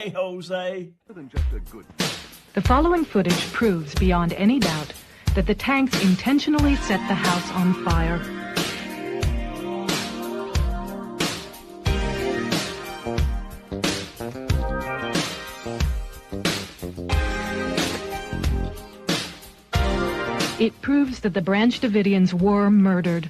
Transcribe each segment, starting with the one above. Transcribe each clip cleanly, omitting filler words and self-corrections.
Hey, Jose. The following footage proves beyond any doubt that the tanks intentionally set the house on fire. It proves that the Branch Davidians were murdered.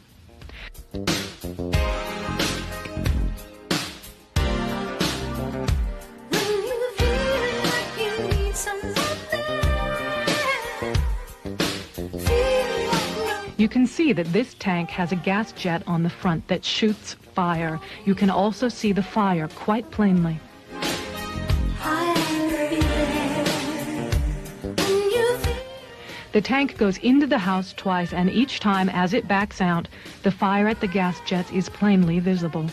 You can see that this tank has a gas jet on the front that shoots fire. You can also see the fire quite plainly. The tank goes into the house twice, and each time as it backs out, the fire at the gas jet is plainly visible.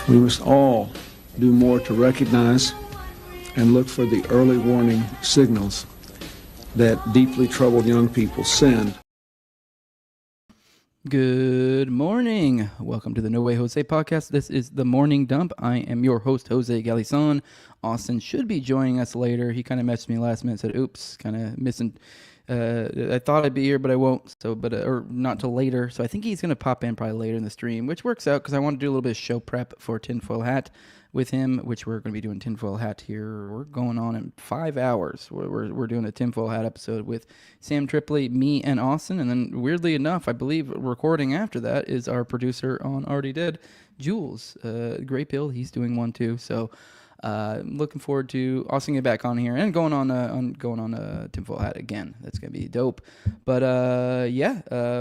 We must all do more to recognize and look for the early warning signals that deeply troubled young people send. Good morning. Welcome to the No Way Jose podcast. This is the Morning Dump. I am your host, Jose Galison. Austin should be joining us later. He kind of messaged me last minute, said, oops, kind of missing. I thought I'd be here, but I won't. Or not till later. So I think he's going to pop in probably later in the stream, which works out because I want to do a little bit of show prep for Tinfoil Hat with him, which we're going to be doing Tinfoil Hat here. We're going on in 5 hours. We're doing a Tinfoil Hat episode with Sam Tripoli, me, and Austin. And then weirdly enough, I believe recording after that is our producer on Already Dead, Jules. Great Bill. He's doing one too. So looking forward to Austin getting back on here and going on Tinfoil Hat again. That's gonna be dope. But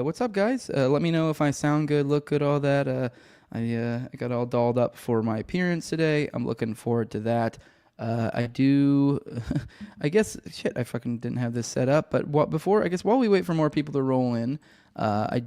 what's up, guys? Let me know if I sound good, look good, all that. I got all dolled up for my appearance today. I'm looking forward to that. I guess I fucking didn't have this set up. But while we wait for more people to roll in. I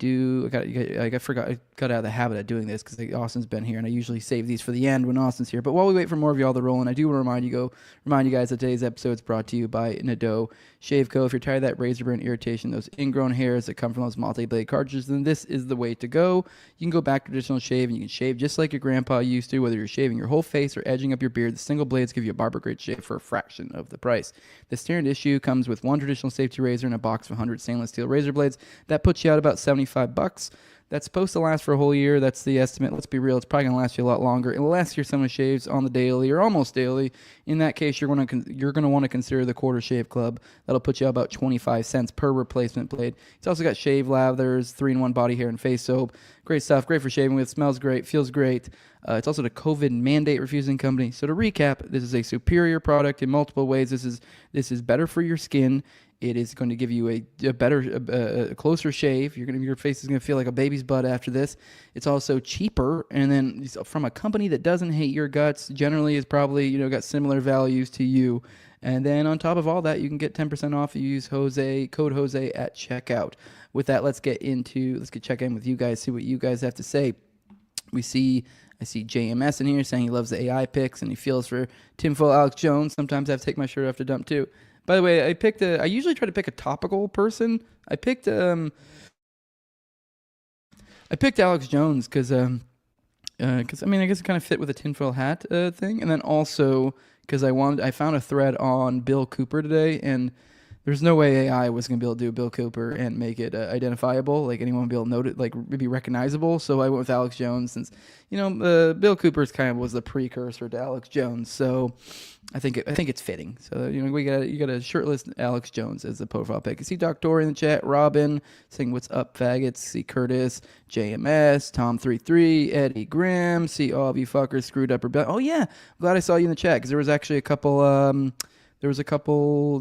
got out of the habit of doing this because Austin's been here, and I usually save these for the end when Austin's here. But while we wait for more of y'all to roll in, I do want to remind you guys that today's episode is brought to you by Nadeau Shave Co. If you're tired of that razor burn irritation, those ingrown hairs that come from those multi-blade cartridges, then this is the way to go. You can go back to traditional shave, and you can shave just like your grandpa used to, whether you're shaving your whole face or edging up your beard. The single blades give you a barber-grade shave for a fraction of the price. The standard issue comes with one traditional safety razor and a box of 100 stainless steel razor blades. That puts you out about $75. That's supposed to last for a whole year. That's the estimate. Let's be real. It's probably going to last you a lot longer unless you're someone who shaves on the daily or almost daily. In that case, you're going to want to consider the Quarter Shave Club. That'll put you out about 25 cents per replacement blade. It's also got shave lathers, 3-in-1 body hair and face soap. Great stuff. Great for shaving with. Smells great. Feels great. It's also the COVID mandate refusing company. So to recap, this is a superior product in multiple ways. This is better for your skin. It is going to give you a closer shave. Your face is going to feel like a baby's butt after this. It's also cheaper, and then from a company that doesn't hate your guts, generally is probably got similar values to you. And then on top of all that, you can get 10% off if you use code Jose at checkout. With that, let's get check in with you guys, see what you guys have to say. I see JMS in here saying he loves the AI picks and he feels for Tinfoil Alex Jones. Sometimes I have to take my shirt off to dump too. By the way, I usually try to pick a topical person. I picked Alex Jones because I guess it kind of fit with a tinfoil hat thing, and then also because I found a thread on Bill Cooper today, and there's no way AI was going to be able to do Bill Cooper and make it identifiable, like anyone would be able to note it, like be recognizable. So I went with Alex Jones since, Bill Cooper's kind of was the precursor to Alex Jones. So I think it's fitting. So, you got a shirtless Alex Jones as the profile pic. You see Dr. in the chat, Robin saying, what's up, faggots? See Curtis, JMS, Tom33, Eddie Grimm. See all of you fuckers screwed up. Oh, yeah. I'm glad I saw you in the chat because there was actually a couple... There was a couple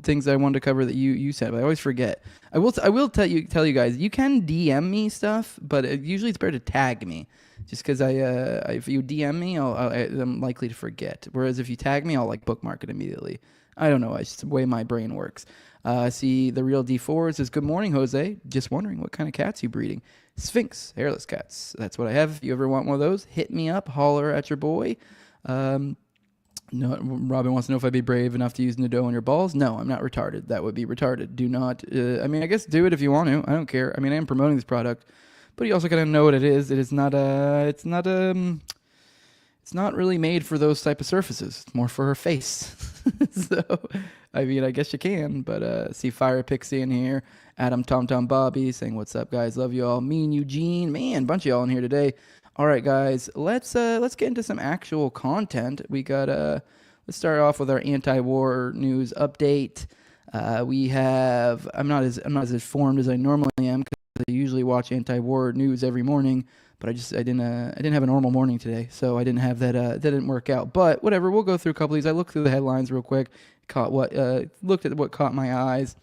things that I wanted to cover that you said, but I always forget. I will tell you guys, you can DM me stuff, but usually it's better to tag me, just because if you DM me, I'm likely to forget. Whereas if you tag me, I'll bookmark it immediately. I don't know. It's just the way my brain works. I see the real D4 says, good morning, Jose. Just wondering what kind of cats you breeding. Sphinx, hairless cats. That's what I have. If you ever want one of those, hit me up, holler at your boy. No, Robin wants to know if I'd be brave enough to use Nado on your balls. No, I'm not retarded. That would be retarded. Do not. I guess do it if you want to. I don't care. I am promoting this product, but you also gotta know what it is. It is not It's not really made for those type of surfaces. It's more for her face. So, I guess you can. But see Fire Pixie in here. Adam Tom Tom Bobby saying, "What's up, guys? Love you all." Me and Eugene, man, bunch of y'all in here today. All right, guys, let's get into some actual content. We got let's start off with our anti-war news update. We have I'm not as informed as I normally am because I usually watch anti-war news every morning, but I didn't have a normal morning today, so I didn't have that. That didn't work out. But whatever, we'll go through a couple of these. I looked through the headlines real quick, looked at what caught my eyes.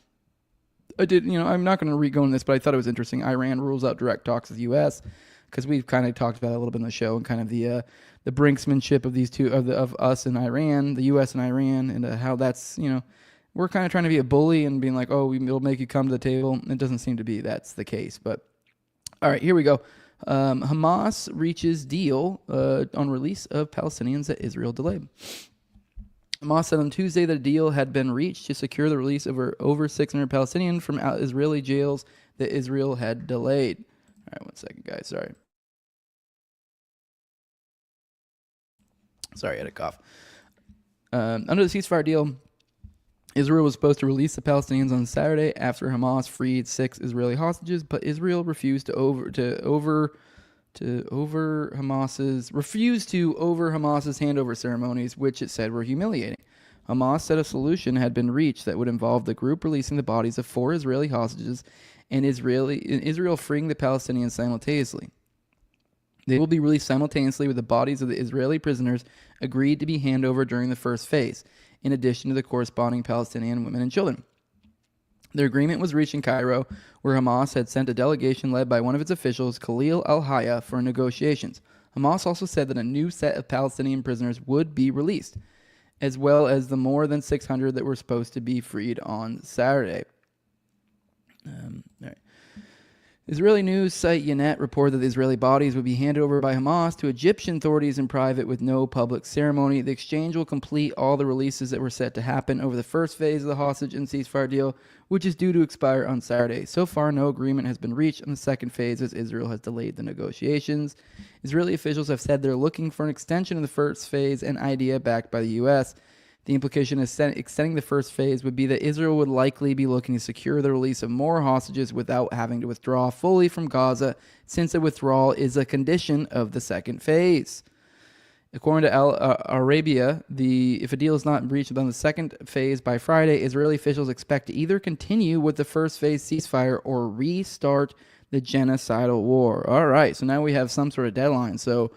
I did, I'm not going to re-go into this, but I thought it was interesting. Iran rules out direct talks with the U.S. because we've kind of talked about it a little bit in the show and kind of the brinksmanship of these two of us and Iran, the U.S. and Iran, and how that's we're kind of trying to be a bully and being like, oh, we'll make you come to the table. It doesn't seem to be that's the case. But all right, here we go. Hamas reaches deal on release of Palestinians that Israel delayed. Hamas said on Tuesday that a deal had been reached to secure the release of over 600 Palestinians from Israeli jails that Israel had delayed. All right, 1 second, guys. Sorry, I had a cough. Under the ceasefire deal, Israel was supposed to release the Palestinians on Saturday after Hamas freed 6 Israeli hostages, but Israel refused to over Hamas's handover ceremonies, which it said were humiliating. Hamas said a solution had been reached that would involve the group releasing the bodies of 4 Israeli hostages and Israel freeing the Palestinians simultaneously. They will be released simultaneously with the bodies of the Israeli prisoners agreed to be handed over during the first phase, in addition to the corresponding Palestinian women and children. The agreement was reached in Cairo, where Hamas had sent a delegation led by one of its officials, Khalil al-Hayya, for negotiations. Hamas also said that a new set of Palestinian prisoners would be released, as well as the more than 600 that were supposed to be freed on Saturday. All right. Israeli news site Ynet reported that the Israeli bodies would be handed over by Hamas to Egyptian authorities in private with no public ceremony. The exchange will complete all the releases that were set to happen over the first phase of the hostage and ceasefire deal, which is due to expire on Saturday. So far, no agreement has been reached on the second phase as Israel has delayed the negotiations. Israeli officials have said they're looking for an extension of the first phase, an idea backed by the U.S. The implication is extending the first phase would be that Israel would likely be looking to secure the release of more hostages without having to withdraw fully from Gaza, since a withdrawal is a condition of the second phase. According to Al Arabia, if a deal is not reached on the second phase by Friday, Israeli officials expect to either continue with the first phase ceasefire or restart the genocidal war. All right, so now we have some sort of deadline. So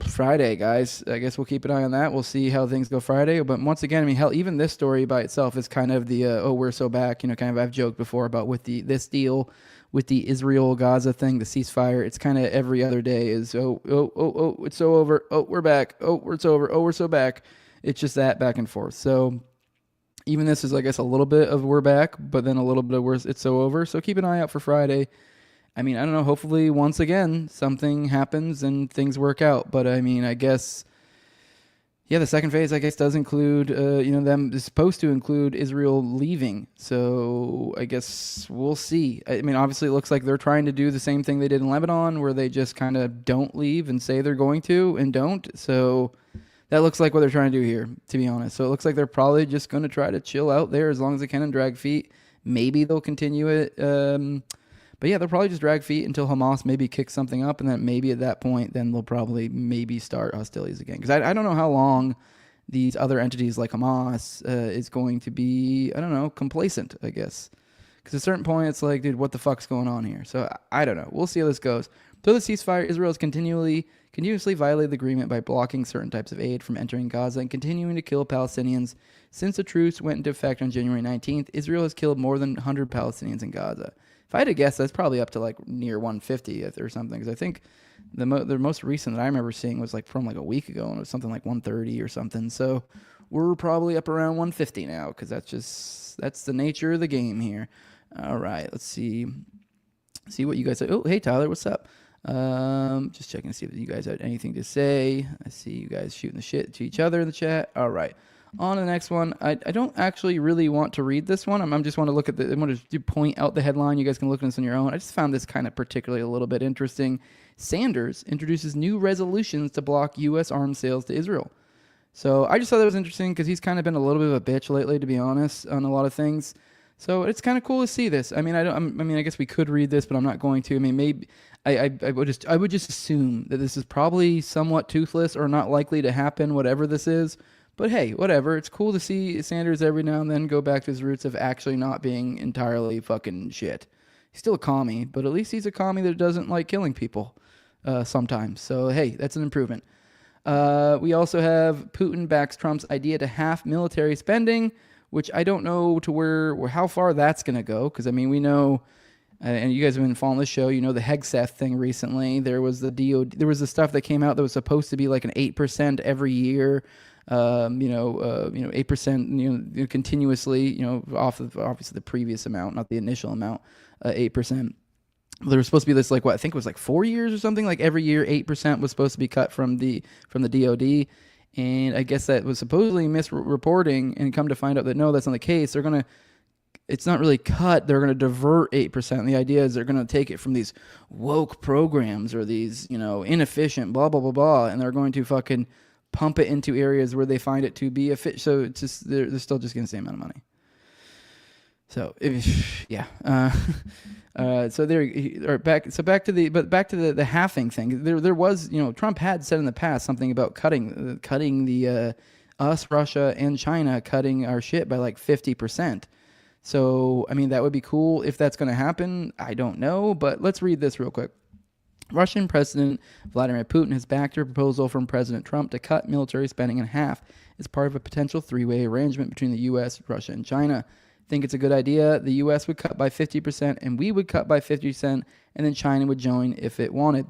Friday, guys. I guess we'll keep an eye on that. We'll see how things go Friday. But once again, hell, even this story by itself is kind of the we're so back. Kind of I've joked before about with this deal with the Israel-Gaza thing, the ceasefire. It's kind of every other day is it's so over. Oh, we're back. Oh, it's over. Oh, we're so back. It's just that back and forth. So even this is, I guess, a little bit of we're back, but then a little bit of it's so over. So keep an eye out for Friday. I don't know, hopefully once again something happens and things work out. But I guess, yeah, the second phase, I guess, does include, them is supposed to include Israel leaving. So I guess we'll see. Obviously it looks like they're trying to do the same thing they did in Lebanon, where they just kind of don't leave and say they're going to and don't. So that looks like what they're trying to do here, to be honest. So it looks like they're probably just going to try to chill out there as long as they can and drag feet. Maybe they'll continue it. But yeah, they'll probably just drag feet until Hamas maybe kicks something up, and then maybe at that point, then they'll probably maybe start hostilities again. Because I don't know how long these other entities like Hamas is going to be, complacent, I guess. Because at a certain point, it's like, dude, what the fuck's going on here? So I don't know. We'll see how this goes. Through the ceasefire, Israel has continuously violated the agreement by blocking certain types of aid from entering Gaza and continuing to kill Palestinians. Since the truce went into effect on January 19th, Israel has killed more than 100 Palestinians in Gaza. If I had to guess, that's probably up to like near 150 or something. Because I think the most recent that I remember seeing was from a week ago, and it was something like 130 or something. So we're probably up around 150 now because that's the nature of the game here. All right, let's see what you guys say. Oh, hey Tyler, what's up? Just checking to see if you guys had anything to say. I see you guys shooting the shit to each other in the chat. All right. On to the next one. I don't actually really want to read this one. I just want to look at I want to point out the headline. You guys can look at this on your own. I just found this kind of particularly a little bit interesting. Sanders introduces new resolutions to block U.S. arms sales to Israel. So I just thought that was interesting because he's kind of been a little bit of a bitch lately, to be honest, on a lot of things. So it's kind of cool to see this. I mean, I guess we could read this, but I'm not going to. I mean, maybe I would just assume that this is probably somewhat toothless or not likely to happen, whatever this is. But hey, whatever. It's cool to see Sanders every now and then go back to his roots of actually not being entirely fucking shit. He's still a commie, but at least he's a commie that doesn't like killing people sometimes. So hey, that's an improvement. We also have Putin backs Trump's idea to half military spending, which I don't know to how far that's going to go. Because I mean, we know, and you guys have been following this show, you know the Hegseth thing recently. There was there was the stuff that came out that was supposed to be like an 8% every year. 8%, continuously, off of obviously the previous amount, not the initial amount, 8%. There was supposed to be this, I think it was 4 years or something, every year 8% was supposed to be cut from the DOD. And I guess that was supposedly misreporting, and come to find out that no, that's not the case. It's not really cut. They're going to divert 8%. And the idea is they're going to take it from these woke programs or these, inefficient blah, blah, blah, blah. And they're going to fucking pump it into areas where they find it to be efficient. So it's just, they're still just getting the same amount of money. So yeah. Back to the halving thing. There was, Trump had said in the past something about cutting the us, Russia, and China cutting our shit by 50%. So I mean that would be cool if that's going to happen. I don't know, but let's read this real quick. Russian President Vladimir Putin has backed a proposal from President Trump to cut military spending in half as part of a potential three-way arrangement between the U.S., Russia, and China. Think it's a good idea. The U.S. would cut by 50%, and we would cut by 50%, and then China would join if it wanted,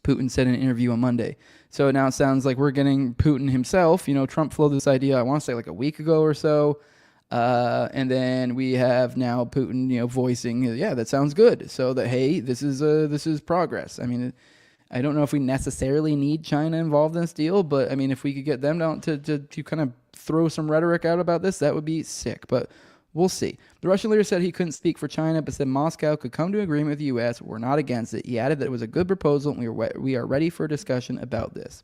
Putin said in an interview on Monday. So now it sounds like we're getting Putin himself. Trump floated this idea, I want to say a week ago or so. And then we have now Putin, voicing, yeah, that sounds good. So that, hey, this is progress. I mean, I don't know if we necessarily need China involved in this deal, but I mean, if we could get them down to kind of throw some rhetoric out about this, that would be sick. But we'll see. The Russian leader said he couldn't speak for China, but said Moscow could come to an agreement with the U.S. We're not against it. He added that it was a good proposal, and we are ready for a discussion about this.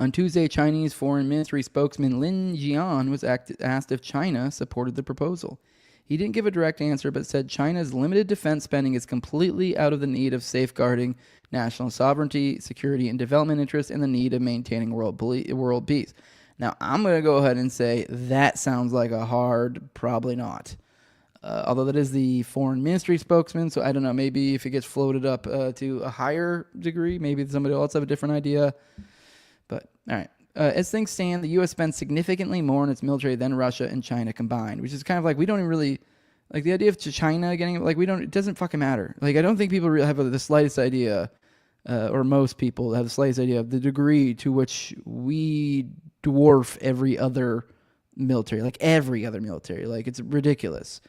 On Tuesday, Chinese Foreign Ministry spokesman Lin Jian was asked if China supported the proposal. He didn't give a direct answer, but said China's limited defense spending is completely out of the need of safeguarding national sovereignty, security, and development interests, and the need of maintaining world peace. Now, I'm going to go ahead and say that sounds like a hard probably not. Although that is the foreign ministry spokesman, so I don't know, maybe if it gets floated up to a higher degree, maybe somebody else have a different idea. But, all right. As things stand, the U.S. spends significantly more on its military than Russia and China combined, which is kind of we don't even really, the idea of China getting, it doesn't fucking matter. I don't think people really have the slightest idea, or most people have the slightest idea of the degree to which we dwarf every other military, every other military. It's ridiculous.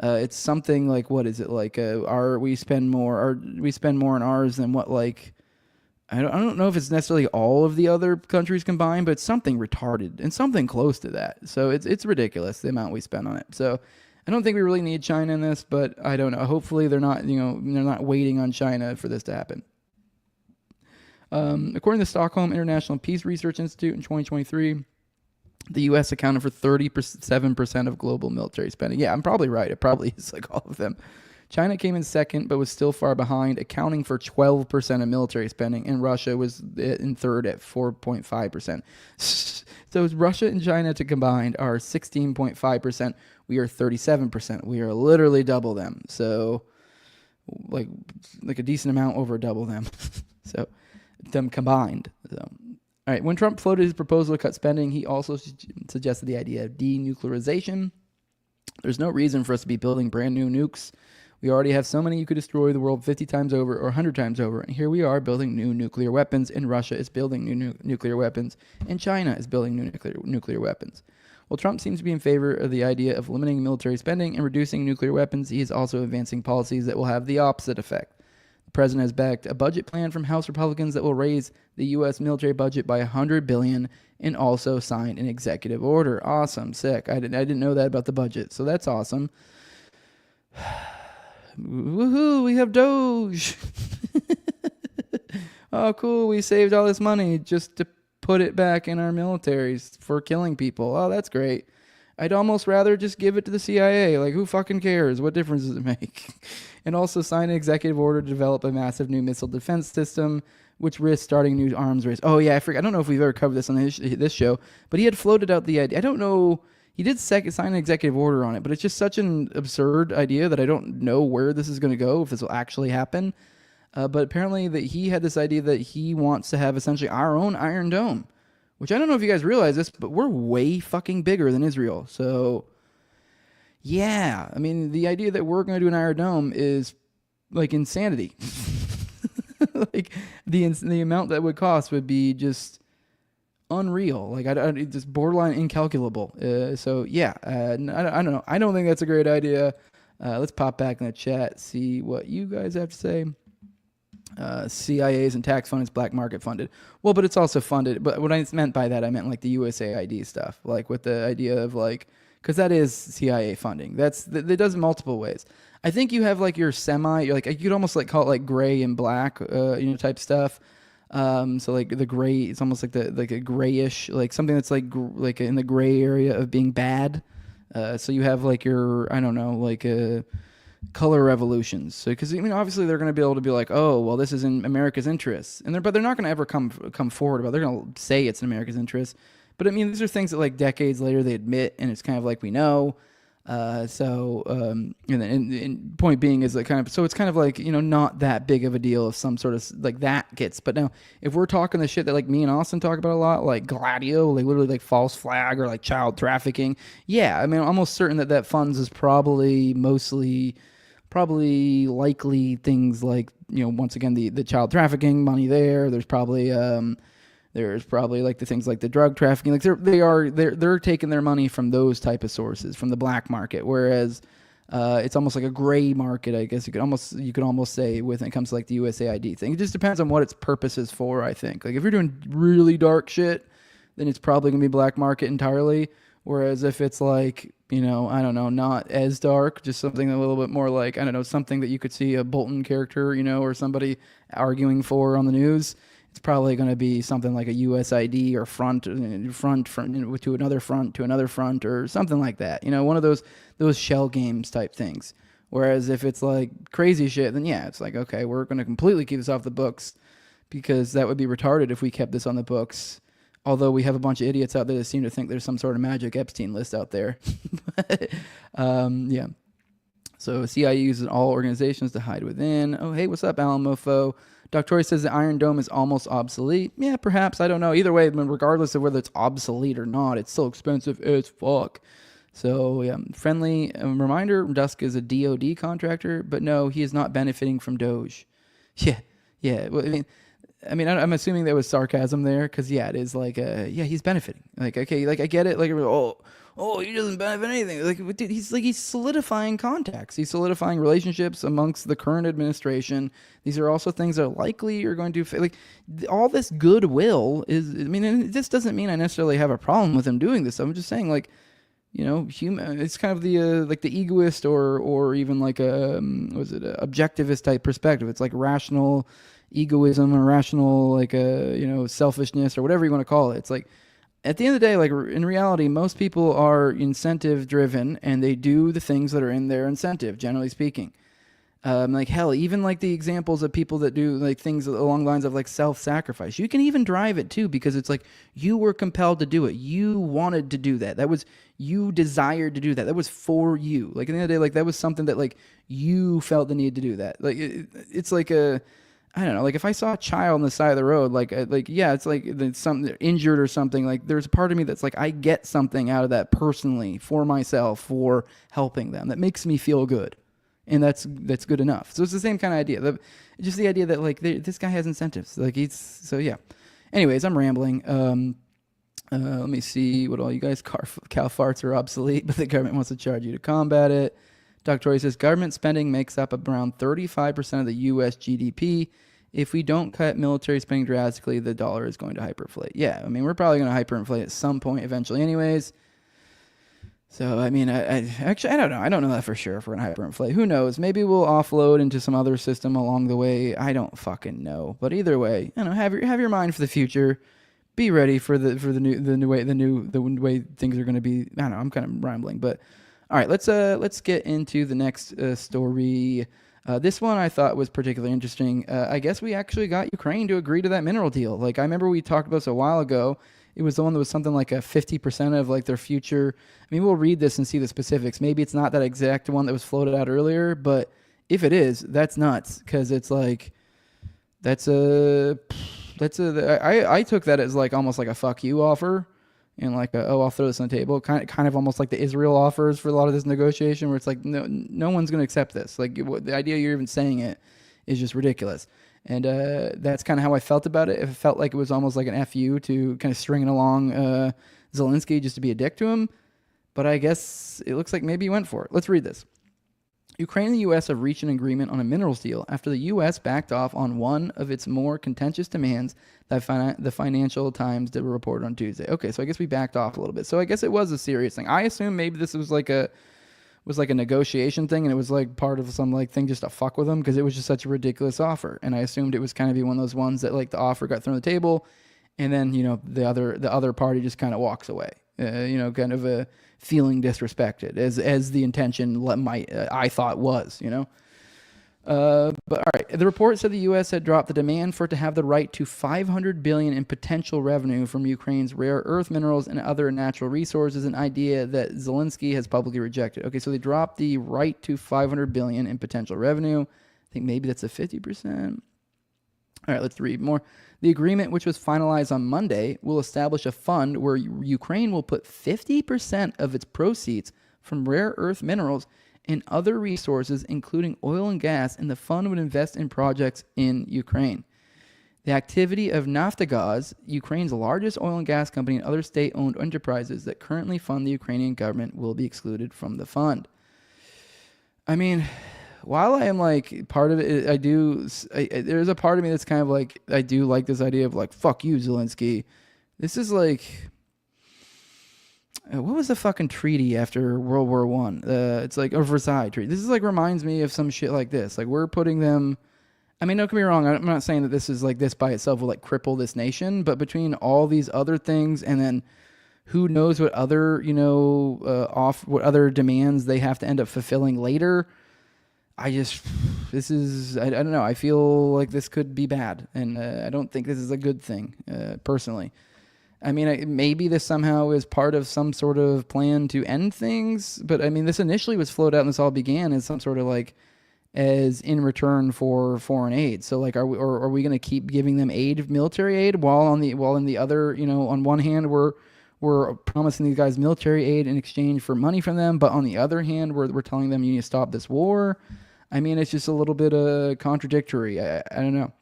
It's something what is it we spend more on ours than what I don't know if it's necessarily all of the other countries combined, but it's something retarded and something close to that. So it's ridiculous the amount we spend on it. So I don't think we really need China in this, but I don't know. Hopefully they're not waiting on China for this to happen. According to the Stockholm International Peace Research Institute in 2023, the U.S. accounted for 37% of global military spending. Yeah, I'm probably right. It probably is all of them. China came in second, but was still far behind, accounting for 12% of military spending, and Russia was in third at 4.5%. So Russia and China to combined are 16.5%. We are 37%. We are literally double them. So, like a decent amount over double them. So, them combined. So, all right. When Trump floated his proposal to cut spending, he also suggested the idea of denuclearization. There's no reason for us to be building brand new nukes We already have so many you could destroy the world 50 times over or 100 times over. And here we are building new nuclear weapons, and Russia is building new nuclear weapons, and China is building new nuclear weapons. While Trump seems to be in favor of the idea of limiting military spending and reducing nuclear weapons, he is also advancing policies that will have the opposite effect. The president has backed a budget plan from House Republicans that will raise the U.S. military budget by $100 billion and also signed an executive order. Awesome. Sick. I didn't know that about the budget, so that's awesome. Woohoo, we have Doge. Oh, cool. We saved all this money just to put it back in our militaries for killing people. Oh, that's great. I'd almost rather just give it to the CIA. Like, who fucking cares? What difference does it make? And also sign an executive order to develop a massive new missile defense system, which risks starting a new arms race. Oh, yeah, I don't know if we've ever covered this on this show, but he had floated out the idea. I don't know. He did sign an executive order on it, but it's just such an absurd idea that I don't know where this is going to go, if this will actually happen. But apparently that he had this idea that he wants to have essentially our own Iron Dome, which I don't know if you guys realize this, but we're way fucking bigger than Israel. So, yeah, I mean, the idea that we're going to do an Iron Dome is like insanity. Like the amount that would cost would be just unreal. Like it's just borderline incalculable. So yeah, I don't know. I don't think that's a great idea. Let's pop back in the chat, see what you guys have to say. CIAs and tax funded, black market funded. Well, but it's also funded. But what I meant by that, I meant like the USAID stuff, like with the idea of like, because that is CIA funding. That does it multiple ways. I think you have like your like you could almost like call it like gray and black, type stuff. So like the gray, it's almost like a grayish, like something that's like in the gray area of being bad. So you have like your, I don't know, like color revolutions. So because obviously they're going to be able to be like, oh well, this is in America's interests, but they're not going to ever come forward about. They're going to say it's in America's interest, but I mean these are things that like decades later they admit, and it's kind of like we know. And point being is like so it's kind of like, not that big of a deal if some sort of like that gets, but now if we're talking the shit that like me and Austin talk about a lot, like Gladio, like literally like false flag or like child trafficking. Yeah. I mean, I'm almost certain that funds is probably likely things like, once again, the child trafficking money there. There's probably like the things like the drug trafficking, like they're taking their money from those type of sources, from the black market, whereas it's almost like a gray market, I guess you could almost say, when it comes to like the USAID thing. It just depends on what its purpose is for, I think. Like if you're doing really dark shit, then it's probably gonna be black market entirely. Whereas if it's like, I don't know, not as dark, just something a little bit more like, I don't know, something that you could see a Bolton character, or somebody arguing for on the news, it's probably going to be something like a USID or front to another front or something like that. One of those shell games type things. Whereas if it's like crazy shit, then yeah, it's like, okay, we're going to completely keep this off the books, because that would be retarded if we kept this on the books. Although we have a bunch of idiots out there that seem to think there's some sort of magic Epstein list out there. But, yeah. So CIA uses all organizations to hide within. Oh, hey, what's up, Alan Mofo? Dr. Tory says the Iron Dome is almost obsolete. Yeah, perhaps. I don't know. Either way, regardless of whether it's obsolete or not, it's still expensive as fuck. So, yeah, friendly reminder, Dusk is a DOD contractor, but no, he is not benefiting from Doge. Yeah. Well, I mean, I'm assuming there was sarcasm there, because, yeah, it is like, yeah, he's benefiting. Like, okay, like, I get it. Like, he doesn't benefit anything. Like, dude, he's solidifying contacts. He's solidifying relationships amongst the current administration. These are also things that likely are going to, like, all this goodwill is, I mean, this doesn't mean I necessarily have a problem with him doing this. I'm just saying, like, human, it's kind of the, like the egoist or even like a objectivist type perspective. It's like rational egoism or rational, like selfishness or whatever you want to call it. It's like, at the end of the day, like in reality, most people are incentive driven and they do the things that are in their incentive, generally speaking. Like hell, even like the examples of people that do like things along the lines of like self-sacrifice. You can even drive it too, because it's like you were compelled to do it. You wanted to do that. You desired to do that. That was for you. Like at the end of the day, like that was something that like you felt the need to do that. Like it's like I don't know, like if I saw a child on the side of the road, yeah, it's like something injured or something, like there's a part of me that's like, I get something out of that personally for myself, for helping them. That makes me feel good. and that's good enough. So it's the same kind of idea. Just the idea that like this guy has incentives. Like yeah. Anyways, I'm rambling. Let me see what all you guys cow farts are obsolete, but the government wants to charge you to combat it. Dr. Tory says government spending makes up around 35% of the U.S. GDP. If we don't cut military spending drastically, the dollar is going to hyperinflate. Yeah, I mean, we're probably going to hyperinflate at some point eventually anyways. So, I mean, I don't know. I don't know that for sure if we're going to hyperinflate. Who knows? Maybe we'll offload into some other system along the way. I don't fucking know. But either way, have your mind for the future. Be ready for the new way things are going to be. I don't know. I'm kind of rambling, but all right. Let's get into the next story. This one I thought was particularly interesting. I guess we actually got Ukraine to agree to that mineral deal. Like I remember we talked about this a while ago. It was the one that was something like a 50% of like their future. I mean, we'll read this and see the specifics. Maybe it's not that exact one that was floated out earlier, but if it is, that's nuts because it's like I took that as like almost like a fuck you offer and like I'll throw this on the table, kind of almost like the Israel offers for a lot of this negotiation where it's like no one's going to accept this. Like the idea you're even saying it is just ridiculous. And that's kind of how I felt about it. It felt like it was almost like an FU to kind of stringing along Zelensky just to be a dick to him. But I guess it looks like maybe he went for it. Let's read this. Ukraine and the U.S. have reached an agreement on a minerals deal after the U.S. backed off on one of its more contentious demands that the Financial Times did report on Tuesday. Okay, so I guess we backed off a little bit. So I guess it was a serious thing. I assume maybe this was like a negotiation thing and it was like part of some like thing just to fuck with them because it was just such a ridiculous offer. And I assumed it was kind of be one of those ones that like the offer got thrown on the table and then, the other party just kind of walks away, kind of feeling disrespected as the intention I thought was, But all right, the report said the U.S. had dropped the demand for it to have the right to $500 billion in potential revenue from Ukraine's rare earth minerals and other natural resources, an idea that Zelensky has publicly rejected. Okay, so they dropped the right to $500 billion in potential revenue. I think maybe that's a 50%. All right, let's read more. The agreement, which was finalized on Monday, will establish a fund where Ukraine will put 50% of its proceeds from rare earth minerals and other resources, including oil and gas, and the fund would invest in projects in Ukraine. The activity of Naftogaz, Ukraine's largest oil and gas company, and other state-owned enterprises that currently fund the Ukrainian government will be excluded from the fund. I mean, while I am like part of it, there's a part of me that's kind of like, I do like this idea of like, fuck you, Zelensky. This is like, what was the fucking treaty after World War I? It's like a Versailles Treaty. This is like reminds me of some shit like this. Like we're putting them. I mean, don't get me wrong. I'm not saying that this is like this by itself will like cripple this nation, but between all these other things and then who knows what other what other demands they have to end up fulfilling later. I don't know. I feel like this could be bad, and I don't think this is a good thing, personally. I mean, maybe this somehow is part of some sort of plan to end things, but I mean, this initially was floated out and this all began as some sort of like, as in return for foreign aid. So like, are we going to keep giving them aid, military aid, while in the other, on one hand, we're promising these guys military aid in exchange for money from them, but on the other hand, we're telling them you need to stop this war. I mean, it's just a little bit contradictory. I don't know.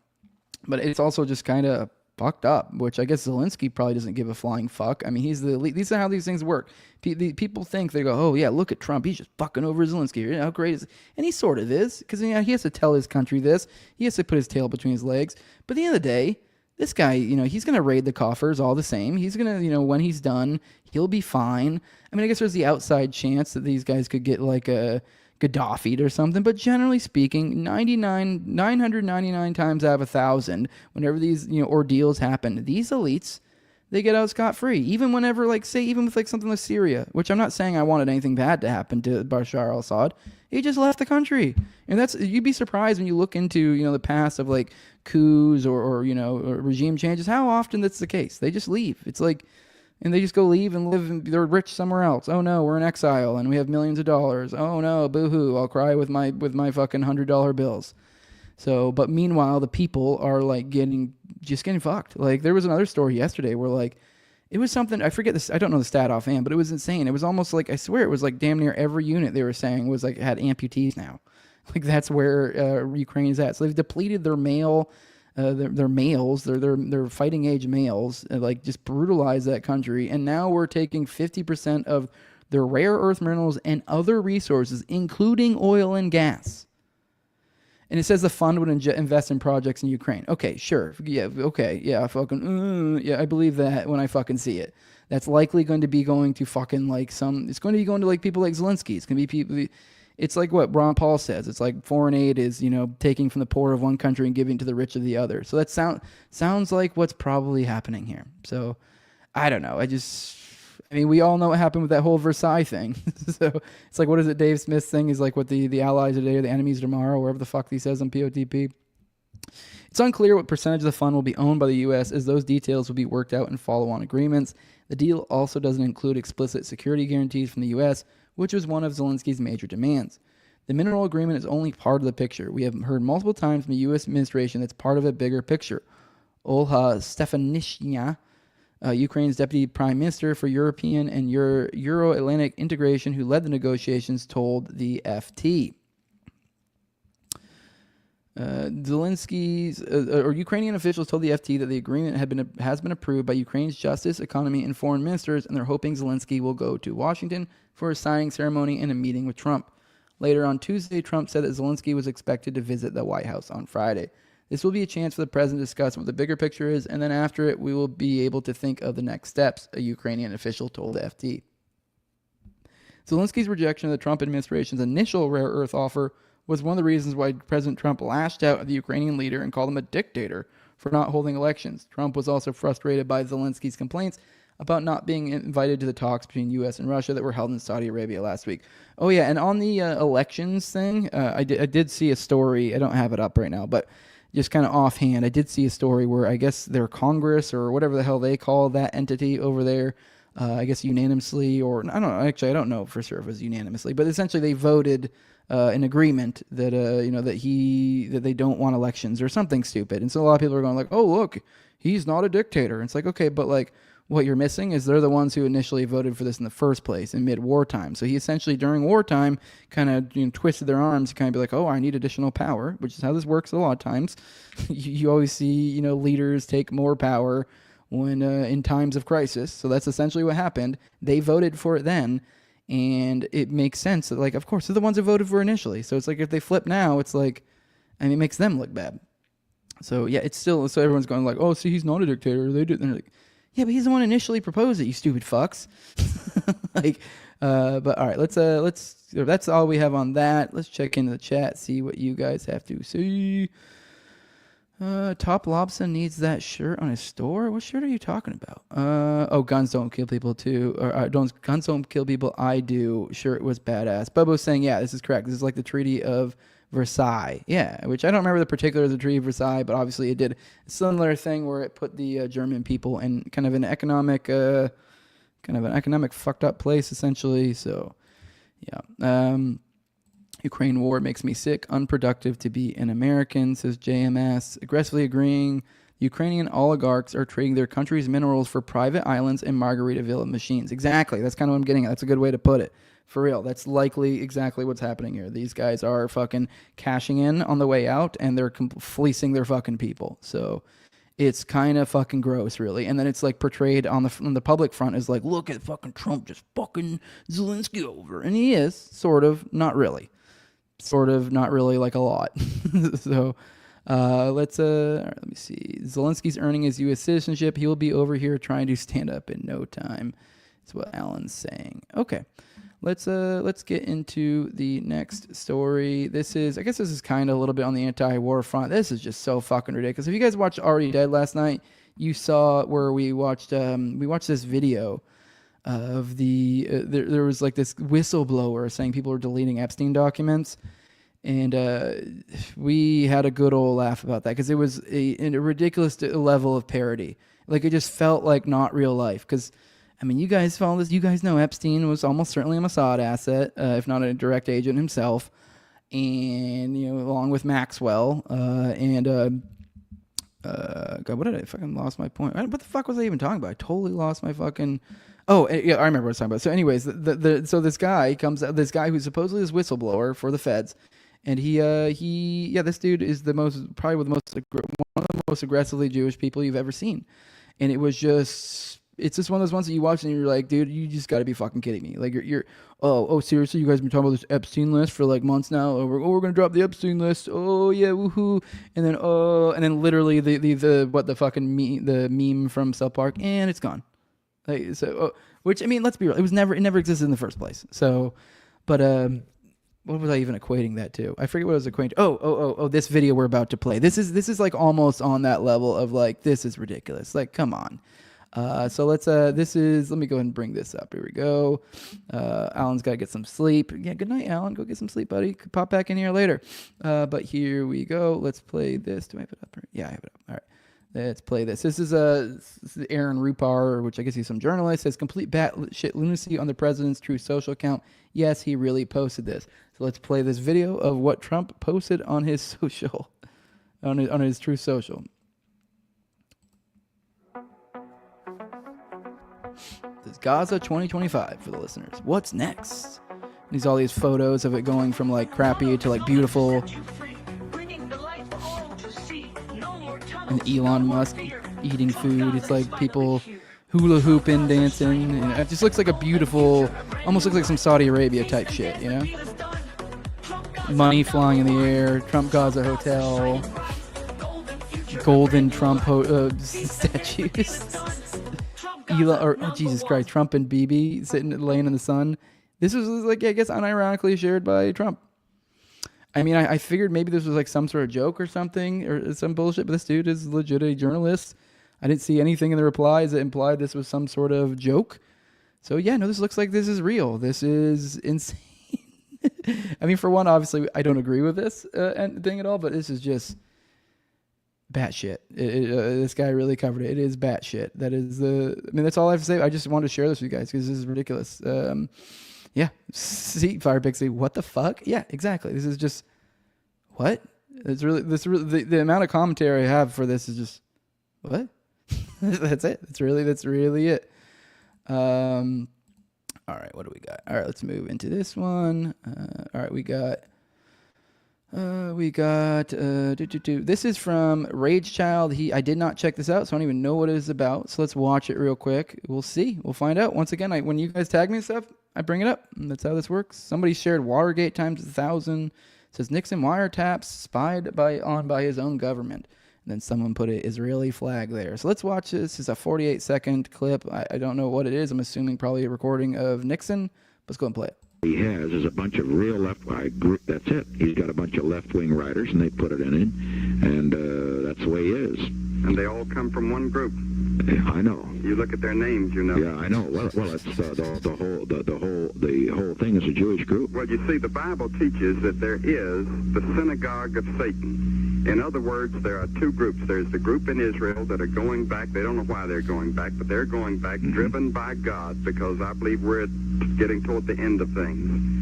But it's also just kind of fucked up, which I guess Zelensky probably doesn't give a flying fuck. I mean, he's the elite. These are how these things work. People think, they go, oh, yeah, look at Trump. He's just fucking over Zelensky. How great is it? And he sort of is, because he has to tell his country this. He has to put his tail between his legs. But at the end of the day, this guy, he's going to raid the coffers all the same. He's going to, when he's done, he'll be fine. I mean, I guess there's the outside chance that these guys could get like a Gaddafi'd or something, but generally speaking, 999 times out of 1,000, whenever these ordeals happen, these elites, they get out scot-free. Even whenever, even with something like Syria, which I'm not saying I wanted anything bad to happen to Bashar al-Assad. He just left the country, and you'd be surprised when you look into the past of like coups or regime changes, how often that's the case. They just leave. It's like. And they just go leave and live, and they're rich somewhere else. Oh no, we're in exile and we have millions of dollars. Oh no, boo-hoo, I'll cry with my fucking $100 bills. So, but meanwhile, the people are like getting fucked. Like there was another story yesterday where like, it was something, I forget this, I don't know the stat offhand, but it was insane. It was almost like, I swear it was like damn near every unit they were saying was like, had amputees now. Like that's where Ukraine is at. So they've depleted their male, their males, their fighting age males, like just brutalized that country. And now we're taking 50% of their rare earth minerals and other resources, including oil and gas. And it says the fund would invest in projects in Ukraine. Okay, sure. Yeah, okay. Yeah, yeah, I believe that when I fucking see it. That's likely going to be going to fucking like it's going to be going to like people like Zelensky. It's going to be people, it's like what Ron Paul says. It's like foreign aid is, taking from the poor of one country and giving to the rich of the other. So that sounds like what's probably happening here. So I don't know. I mean, we all know what happened with that whole Versailles thing. So it's like, what is it? Dave Smith's thing is like what the allies are today, the enemies tomorrow, wherever the fuck he says on POTP. It's unclear what percentage of the fund will be owned by the U.S., as those details will be worked out in follow-on agreements. The deal also doesn't include explicit security guarantees from the U.S., which was one of Zelensky's major demands. The mineral agreement is only part of the picture. We have heard multiple times from the U.S. administration that's part of a bigger picture. Olha Stefanishina, Ukraine's deputy prime minister for European and Euro-Atlantic integration, who led the negotiations, told the FT. Zelensky's or Ukrainian officials told the FT that the agreement has been approved by Ukraine's justice, economy, and foreign ministers, and they're hoping Zelensky will go to Washington for a signing ceremony and a meeting with Trump. Later on Tuesday, Trump said that Zelensky was expected to visit the White House on Friday. This will be a chance for the president to discuss what the bigger picture is, and then after it, we will be able to think of the next steps, a Ukrainian official told the FT. Zelensky's rejection of the Trump administration's initial rare earth offer was one of the reasons why President Trump lashed out at the Ukrainian leader and called him a dictator for not holding elections. Trump was also frustrated by Zelensky's complaints about not being invited to the talks between U.S. and Russia that were held in Saudi Arabia last week. Oh, yeah, and on the elections thing, I did see a story. I don't have it up right now, but just kind of offhand, I did see a story where I guess their Congress or whatever the hell they call that entity over there, I guess unanimously, or I don't know. Actually, I don't know for sure if it was unanimously, but essentially they voted an agreement that that they don't want elections or something stupid. And so a lot of people are going like, "Oh, look, he's not a dictator." And it's like, okay, but like what you're missing is they're the ones who initially voted for this in the first place in mid-wartime. So he essentially during wartime kind of twisted their arms to kind of be like, "Oh, I need additional power," which is how this works a lot of times. You always see leaders take more power when in times of crisis. So that's essentially what happened. They voted for it then, and it makes sense that, like, of course, they're the ones who voted for initially. So it's like if they flip now, it's like, I mean, it makes them look bad. So yeah, it's still, so everyone's going like, oh, see, he's not a dictator. They did. And they're like, yeah, but he's the one initially proposed it, you stupid fucks. Like, but all right, let's, that's all we have on that. Let's check into the chat, see what you guys have to see. Top Lobson needs that shirt on his store. What shirt are you talking about? Oh, guns don't kill people too. Or guns don't kill people. I do. Shirt was badass. Bubbo's saying, yeah, this is correct. This is like the Treaty of Versailles. Yeah, which I don't remember the particulars of the Treaty of Versailles, but obviously it did a similar thing where it put the German people in kind of an economic fucked up place essentially. So, yeah. Ukraine war makes me sick. Unproductive to be an American, says JMS. Aggressively agreeing. Ukrainian oligarchs are trading their country's minerals for private islands and Margaritaville machines. Exactly. That's kind of what I'm getting at. That's a good way to put it. For real. That's likely exactly what's happening here. These guys are fucking cashing in on the way out, and they're fleecing their fucking people. So it's kind of fucking gross, really. And then it's like portrayed on the public front as like, look at fucking Trump just fucking Zelensky over. And he is, sort of, not really. Sort of, not really, like a lot. So let's all right, let me see. Zelensky's earning his U.S. citizenship. He will be over here trying to stand up in no time. That's what Alan's saying. Okay, let's get into the next story. I guess this is kind of a little bit on the anti-war front. This is just so fucking ridiculous. If you guys watched Already Dead last night, you saw where we watched this video of there was like this whistleblower saying people were deleting Epstein documents, and we had a good old laugh about that because it was a ridiculous level of parody. Like it just felt like not real life. Because I mean, you guys follow this. You guys know Epstein was almost certainly a Mossad asset, if not a direct agent himself, and along with Maxwell and. God, what did I fucking lost my point? What the fuck was I even talking about? I totally lost my fucking. Oh, yeah, I remember what I was talking about. So, anyways, so this guy comes out, this guy who's supposedly this whistleblower for the feds, And this dude is one of the most aggressively Jewish people you've ever seen. And it's just one of those ones that you watch and you're like, dude, you just got to be fucking kidding me. Like oh, seriously, you guys been talking about this Epstein list for like months now. Oh, we're gonna drop the Epstein list. Oh yeah, woohoo! And then literally the meme from South Park, and it's gone. Like which I mean, let's be real, it never existed in the first place. So, but what was I even equating that to? I forget what I was equating to. Oh, this video we're about to play. This is like almost on that level of like, this is ridiculous. Like, come on. So let me go ahead and bring this up. Here we go. Alan's got to get some sleep. Yeah, good night, Alan. Go get some sleep, buddy. Pop back in here later. But here we go. Let's play this. Do I have it up? Yeah, I have it up. All right. Let's play this. This is Aaron Rupar, which I guess he's some journalist, says complete batshit lunacy on the president's True Social account. Yes, he really posted this. So let's play this video of what Trump posted on his social, on his True Social. This is Gaza 2025 for the listeners. What's next? And these all these photos of it going from like crappy to like beautiful. And Elon Musk eating food. It's like people hula hooping, dancing. And it just looks like a beautiful, almost looks like some Saudi Arabia type shit, you know? Money flying in the air, Trump Gaza hotel, golden Trump statues. Jesus Christ, Trump and Bibi laying in the sun. This was like, I guess, unironically shared by Trump. I mean, I figured maybe this was like some sort of joke or something or some bullshit, but this dude is legit a journalist. I didn't see anything in the replies that implied this was some sort of joke. So yeah, no, this looks like this is real. This is insane. I mean, for one, obviously, I don't agree with this thing at all, but this is just batshit. This guy really covered it. It is batshit. I mean, that's all I have to say. I just wanted to share this with you guys because this is ridiculous. Yeah. See, Fire Pixie, what the fuck? Yeah, exactly. This is just, what? It's really, the amount of commentary I have for this is just, what? That's it. That's really it. All right, what do we got? All right, let's move into this one. All right, we got, this is from Rage Child. I did not check this out, so I don't even know what it is about. So let's watch it real quick. We'll see. We'll find out. Once again, when you guys tag me and stuff, I bring it up. And that's how this works. Somebody shared Watergate times 1,000. It says Nixon wiretaps spied by his own government. And then someone put an Israeli flag there. So let's watch this. It's a 48-second clip. I don't know what it is. I'm assuming probably a recording of Nixon. Let's go and play it. He has is a bunch of real left-wing group. That's it. He's got a bunch of left-wing writers, and they put it in him, and that's the way he is. And they all come from one group. I know. You look at their names, you know. Yeah, I know. Well, it's the whole thing is a Jewish group. Well, you see, the Bible teaches that there is the synagogue of Satan. In other words, there are two groups. There's the group in Israel that are going back. They don't know why they're going back, but they're going back driven by God, because I believe we're getting toward the end of things.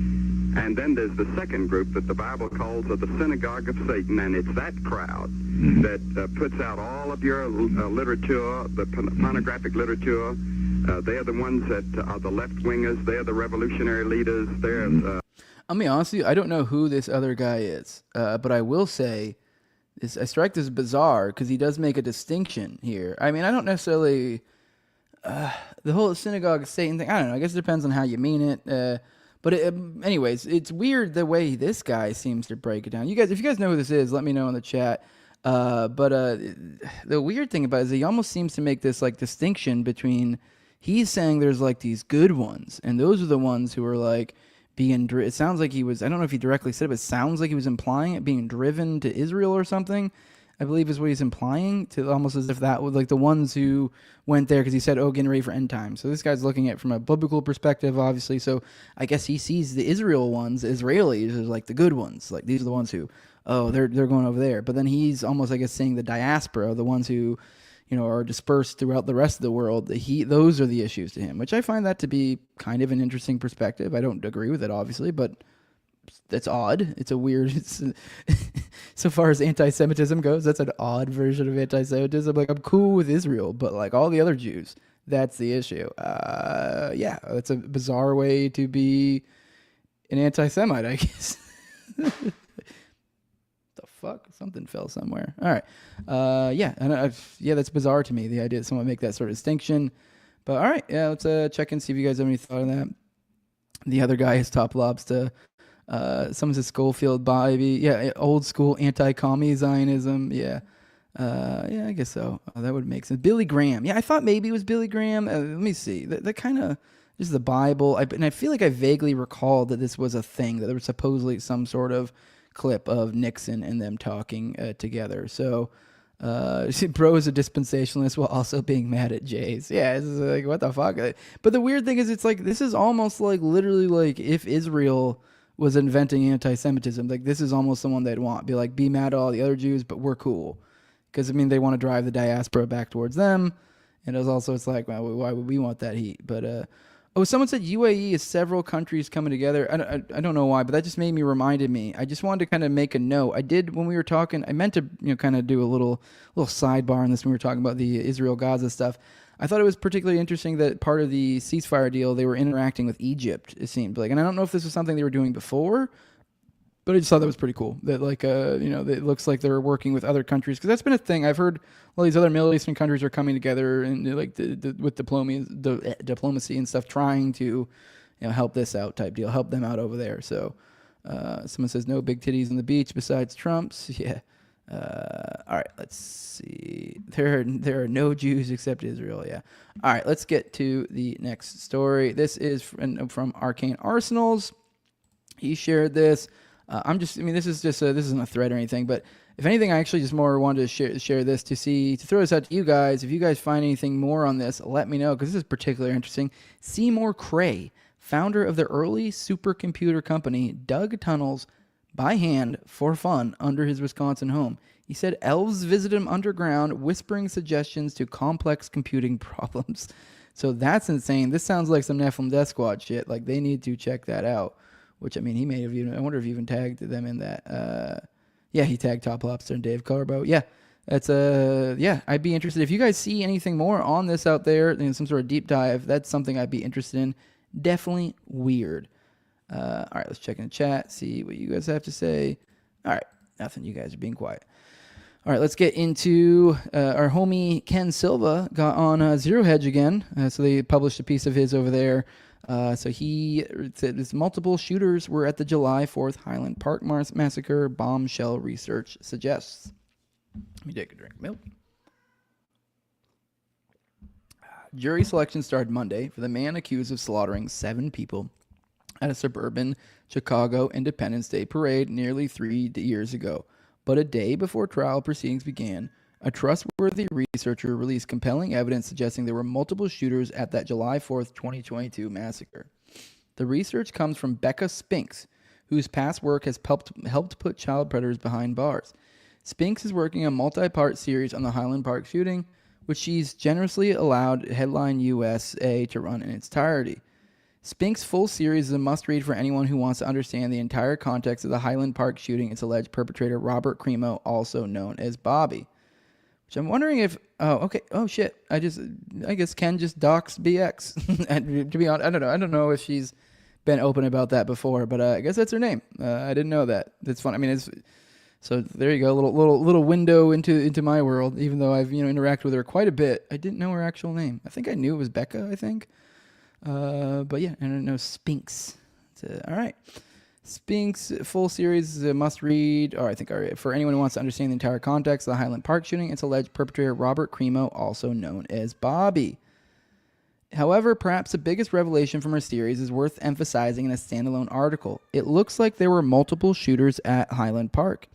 And then there's the second group that the Bible calls the synagogue of Satan, and it's that crowd that puts out all of your literature, the pornographic literature. They are the ones that are the left-wingers. They're the revolutionary leaders. They're... I'll be honest with you, I don't know who this other guy is, but I will say, I strike this bizarre because he does make a distinction here. I mean, I don't necessarily... the whole synagogue of Satan thing, I don't know. I guess it depends on how you mean it. But anyways, it's weird the way this guy seems to break it down. You guys, if you guys know who this is, let me know in the chat. But the weird thing about it is he almost seems to make this like distinction between, he's saying there's like these good ones, and those are the ones who are like being, it sounds like he was, I don't know if he directly said it, but it sounds like he was implying it, being driven to Israel or something, I believe is what he's implying, to almost as if that was like the ones who went there because he said, oh, getting ready for end time. So this guy's looking at it from a biblical perspective, obviously. So I guess he sees the Israel ones, Israelis, as like the good ones. Like these are the ones who, oh, they're going over there. But then he's almost, I guess, saying the diaspora, the ones who, you know, are dispersed throughout the rest of the world. Those are the issues to him, which I find that to be kind of an interesting perspective. I don't agree with it, obviously, but that's odd. It's a weird, so far as anti-Semitism goes, that's an odd version of anti-Semitism. Like, I'm cool with Israel, but like all the other Jews, that's the issue. Yeah, it's a bizarre way to be an anti-Semite, I guess. something fell somewhere. All right. That's bizarre to me, the idea that someone make that sort of distinction. But all right, yeah, let's check and see if you guys have any thought on that. The other guy is Top Lobster. Someone says Schofield Bybee. Yeah, old school anti-commie Zionism. Yeah. I guess so. That would make sense. Billy Graham. Yeah, I thought maybe it was Billy Graham. Let me see. That kind of just the Bible. And I feel like I vaguely recalled that this was a thing, that there was supposedly some sort of clip of Nixon and them talking together. So, bro is a dispensationalist while also being mad at Jays. Yeah, it's like, what the fuck? But the weird thing is, it's like, this is almost like literally like if Israel was inventing anti-Semitism, like this is almost someone they'd want. Be like, be mad at all the other Jews, but we're cool. Because, I mean, they want to drive the diaspora back towards them. And it's like, well, why would we want that heat? But, someone said UAE is several countries coming together. I don't know why, but that just reminded me. I just wanted to kind of make a note. I did, when we were talking, I meant to, kind of do a little sidebar on this when we were talking about the Israel-Gaza stuff. I thought it was particularly interesting that part of the ceasefire deal, they were interacting with Egypt, it seemed like. And I don't know if this was something they were doing before, but I just thought that was pretty cool. That it looks like they're working with other countries, because that's been a thing. I've heard all these other Middle Eastern countries are coming together and with diplomacy and stuff, trying to, help this out type deal, help them out over there. So, someone says no big titties on the beach besides Trump's. Yeah. All right. Let's see. There are no Jews except Israel. Yeah. All right. Let's get to the next story. This is from Arcane Arsenals. He shared this. This isn't a thread or anything, but if anything, I actually just more wanted to share this to throw this out to you guys. If you guys find anything more on this, let me know, because this is particularly interesting. Seymour Cray, founder of the early supercomputer company, dug tunnels by hand for fun under his Wisconsin home. He said elves visited him underground, whispering suggestions to complex computing problems. So that's insane. This sounds like some Nephilim Death Squad shit. Like, they need to check that out. Which, I mean, he may have even, I wonder if he even tagged them in that. He tagged Top Lobster and Dave Carbo. Yeah, that's, I'd be interested. If you guys see anything more on this out there, some sort of deep dive, that's something I'd be interested in. Definitely weird. All right, let's check in the chat, see what you guys have to say. All right, nothing. You guys are being quiet. All right, let's get into our homie Ken Silva got on Zero Hedge again. So they published a piece of his over there. So he said multiple shooters were at the July 4th Highland Park massacre, bombshell research suggests. Let me take a drink of milk. Jury selection started Monday for the man accused of slaughtering 7 people at a suburban Chicago Independence Day parade nearly 3 years ago. But a day before trial proceedings began, a trustworthy researcher released compelling evidence suggesting there were multiple shooters at that July 4th, 2022 massacre. The research comes from Becca Spinks, whose past work has helped put child predators behind bars. Spinks is working a multi-part series on the Highland Park shooting, which she's generously allowed Headline USA to run in its entirety. Spinks' full series is a must-read for anyone who wants to understand the entire context of the Highland Park shooting, its alleged perpetrator Robert Crimo, also known as Bobby. Which I'm wondering if, I guess Ken just doxed BX. And to be honest, I don't know if she's been open about that before, but I guess that's her name. I didn't know that. That's fun. I mean, so there you go, little window into my world. Even though I've interacted with her quite a bit, I didn't know her actual name. I think I knew it was Becca. I think, but yeah, I don't know Spinks. All right. Spinks full series is a must read. Or I think for anyone who wants to understand the entire context of the Highland Park shooting, its alleged perpetrator Robert Crimo, also known as Bobby. However, perhaps the biggest revelation from her series is worth emphasizing in a standalone article. It looks like there were multiple shooters at Highland Park.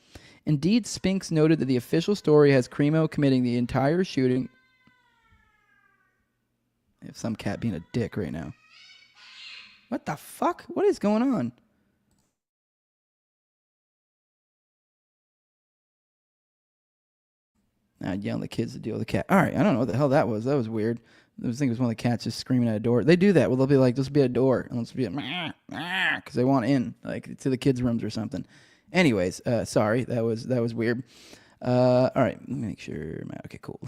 Indeed, Spinks noted that the official story has Crimo committing the entire shooting. I have some cat being a dick right now. What the fuck? What is going on? I'd yell at the kids to deal with the cat. All right, I don't know what the hell that was. That was weird. I was thinking it was one of the cats just screaming at a door. They do that. Well, they'll be like, "This will be a door," and let's be like, because they want in, like to the kids' rooms or something. Anyways, sorry, that was weird. All right, let me make sure. Okay, cool.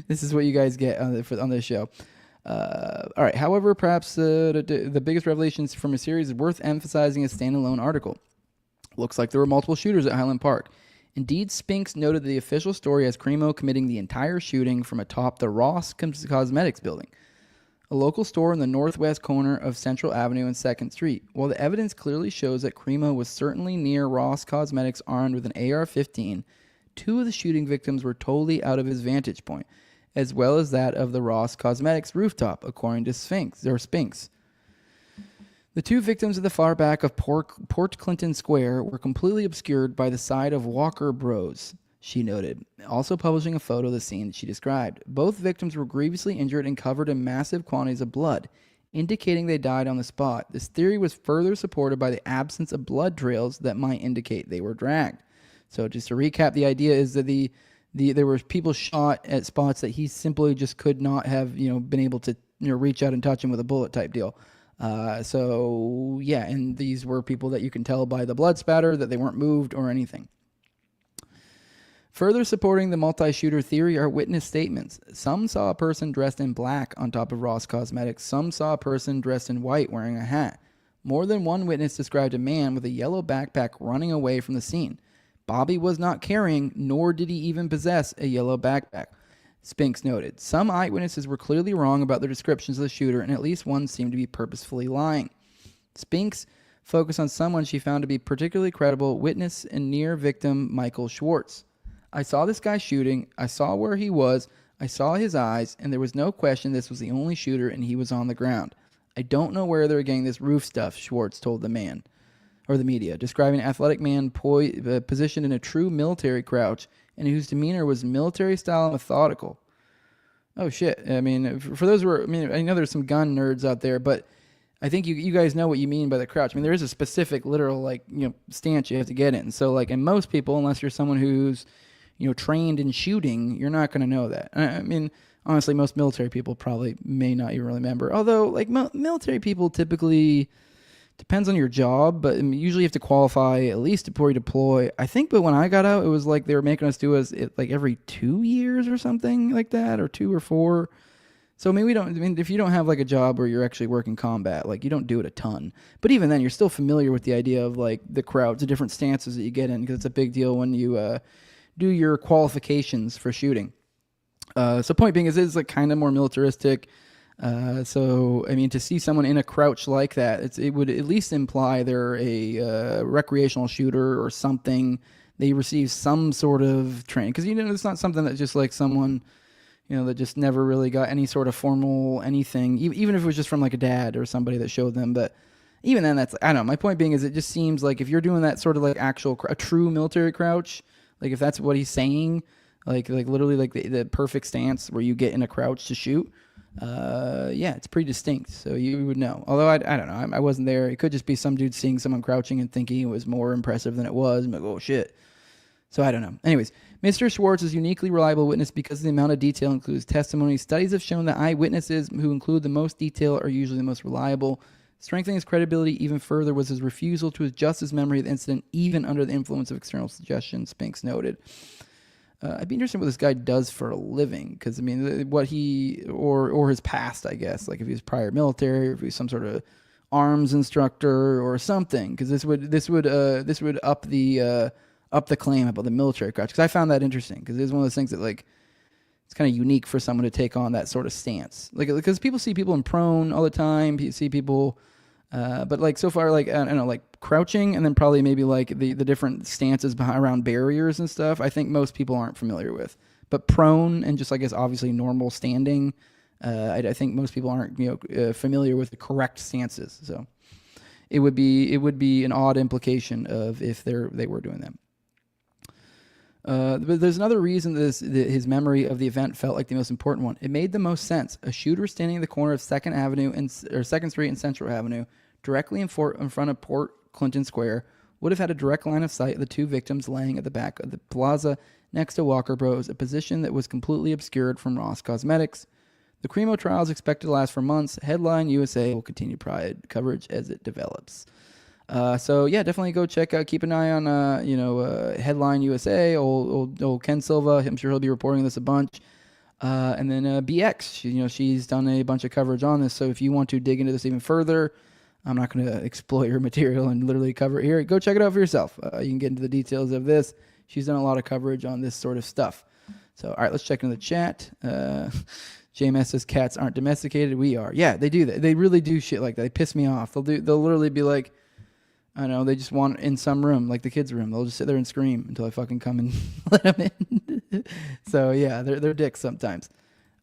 This is what you guys get on this show. All right. However, perhaps the biggest revelations from a series is worth emphasizing a standalone article. Looks like there were multiple shooters at Highland Park. Indeed, Spinks noted the official story as Cremo committing the entire shooting from atop the Ross Cosmetics building, a local store in the northwest corner of Central Avenue and 2nd Street. While the evidence clearly shows that Cremo was certainly near Ross Cosmetics armed with an AR-15, 2 of the shooting victims were totally out of his vantage point, as well as that of the Ross Cosmetics rooftop, according to Spinks. The 2 victims at the far back of Port Clinton Square were completely obscured by the side of Walker Bros, she noted, also publishing a photo of the scene that she described. Both victims were grievously injured and covered in massive quantities of blood, indicating they died on the spot. This theory was further supported by the absence of blood trails that might indicate they were dragged. So just to recap, the idea is that there were people shot at spots that he simply just could not have, been able to, reach out and touch him with a bullet type deal. And these were people that you can tell by the blood spatter that they weren't moved or anything. Further supporting the multi-shooter theory are witness statements. Some saw a person dressed in black on top of Ross Cosmetics. Some saw a person dressed in white wearing a hat. More than one witness described a man with a yellow backpack running away from the scene. Bobby was not carrying, nor did he even possess, a yellow backpack, Spinks noted. Some eyewitnesses were clearly wrong about their descriptions of the shooter, and at least one seemed to be purposefully lying. Spinks focused on someone she found to be particularly credible, witness and near victim Michael Schwartz. I saw this guy shooting, I saw where he was, I saw his eyes, and there was no question this was the only shooter and he was on the ground. I don't know where they're getting this roof stuff, Schwartz told the media, describing an athletic man positioned in a true military crouch and whose demeanor was military-style and methodical. Oh, shit. I mean, for those who are, I know there's some gun nerds out there, but I think you guys know what you mean by the crouch. I mean, there is a specific, literal, stance you have to get in. So, and most people, unless you're someone who's, trained in shooting, you're not going to know that. I mean, honestly, most military people probably may not even remember. Although, military people typically... Depends on your job, but usually you have to qualify at least before you deploy. I think, but when I got out, it was like they were making us do it every 2 years or something like that, or 2 or 4. So maybe if you don't have a job where you're actually working combat, you don't do it a ton. But even then, you're still familiar with the idea of the crouch, the different stances that you get in, because it's a big deal when you do your qualifications for shooting. So point being is it's kind of more militaristic. To see someone in a crouch like that, it would at least imply they're a recreational shooter or something. They receive some sort of training, because it's not something that's just someone, that just never really got any sort of formal anything, even if it was just from a dad or somebody that showed them. But even then, that's, I don't know. My point being is, it just seems if you're doing that sort of a true military crouch, if that's what he's saying, literally the perfect stance where you get in a crouch to shoot. It's pretty distinct, so you would know. Although I don't know, I wasn't there. It could just be some dude seeing someone crouching and thinking it was more impressive than it was. I'm oh shit. So I don't know. Anyways, Mr. Schwartz is a uniquely reliable witness because the amount of detail includes testimony. Studies have shown that eyewitnesses who include the most detail are usually the most reliable. Strengthening his credibility even further was his refusal to adjust his memory of the incident, even under the influence of external suggestions, Spinks noted. I'd be interested in what this guy does for a living, because what he or his past, I guess, if he was prior military, or if he was some sort of arms instructor or something, because this would up the claim about the military crouch. Because I found that interesting, because it's one of those things that it's kind of unique for someone to take on that sort of stance, because people see people in prone all the time. You see people. But so far, I don't know, crouching, and then probably maybe the different stances around barriers and stuff, I think most people aren't familiar with. But prone and just, I guess, obviously normal standing, I think most people aren't, familiar with the correct stances. So it would be an odd implication of if they were doing that. But there's another reason that his memory of the event felt like the most important one. It made the most sense. A shooter standing in the corner of 2nd Street and Central Avenue, directly in front of Port Clinton Square, would have had a direct line of sight of the 2 victims laying at the back of the plaza next to Walker Bros, a position that was completely obscured from Ross Cosmetics. The Cremo trial is expected to last for months. Headline USA will continue coverage as it develops. Definitely go check out, keep an eye on, Headline USA, old Ken Silva. I'm sure he'll be reporting this a bunch. And then BX, she's done a bunch of coverage on this. So if you want to dig into this even further, I'm not going to exploit her material and literally cover it here. Go check it out for yourself. You can get into the details of this. She's done a lot of coverage on this sort of stuff. So, all right, let's check into the chat. JMS says cats aren't domesticated. We are. Yeah, they do that. They really do shit like that. They piss me off. They'll literally be like, I don't know, they just want in some room, like the kids' room. They'll just sit there and scream until I fucking come and let them in. So, yeah, they're dicks sometimes.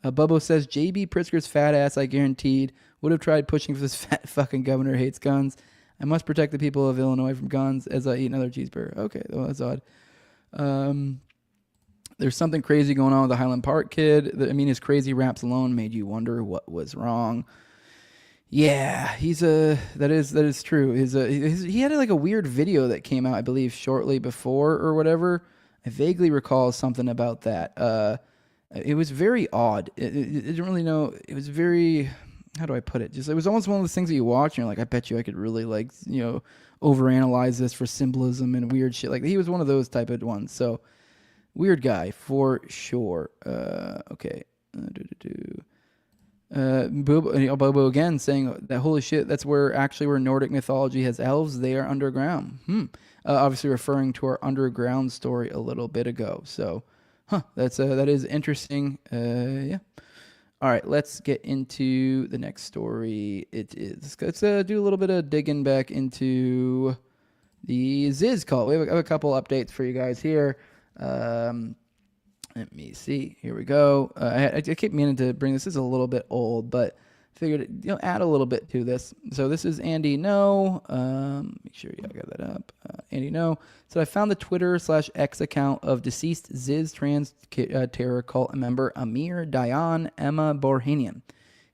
Bubbo says, JB Pritzker's fat ass, I guaranteed, would have tried pushing for this fat fucking governor hates guns. I must protect the people of Illinois from guns as I eat another cheeseburger. Okay, well, that's odd. There's something crazy going on with the Highland Park kid. His crazy raps alone made you wonder what was wrong. Yeah, that is true. He had like a weird video that came out, I believe, shortly before or whatever. I vaguely recall something about that. It was very odd. I didn't really know. It was very, how do I put it? It was almost one of those things that you watch and you're like, I bet you I could really overanalyze this for symbolism and weird shit. Like he was one of those type of ones. So weird guy for sure. Okay. Bobo again saying that holy shit, that's where Nordic mythology has elves. They are underground. Obviously referring to our underground story a little bit ago. So, that is interesting. Yeah. All right, let's get into the next story. Let's do a little bit of digging back into the Ziz cult. We have a couple updates for you guys here. Let me see. Here we go. I keep meaning to bring this. This is a little bit old, but figured add a little bit to this. So this is Andy No. Make sure you got that up. Andy No. So I found the Twitter/X account of deceased Ziz trans terror cult member Amir Dayan Emma Borhanian.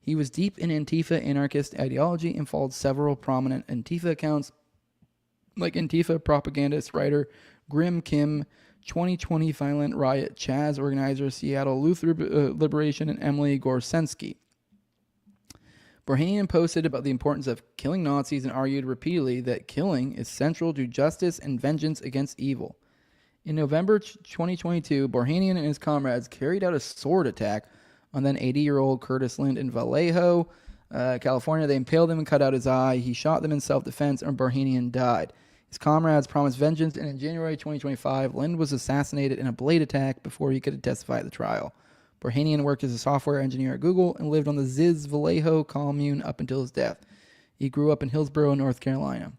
He was deep in Antifa anarchist ideology and followed several prominent Antifa accounts, like Antifa propagandist writer Grim Kim, 2020 Violent Riot Chaz organizer Seattle Luther Liberation, and Emily Gorsensky. Borhanian posted about the importance of killing Nazis and argued repeatedly that killing is central to justice and vengeance against evil. In November 2022, Borhanian and his comrades carried out a sword attack on then 80-year-old Curtis Lind in Vallejo, California. They impaled him and cut out his eye. He shot them in self-defense, and Borhanian died. His comrades promised vengeance, and in January 2025, Lind was assassinated in a blade attack before he could testify at the trial. Borhanian worked as a software engineer at Google and lived on the Ziz Vallejo commune up until his death. He grew up in Hillsborough, North Carolina.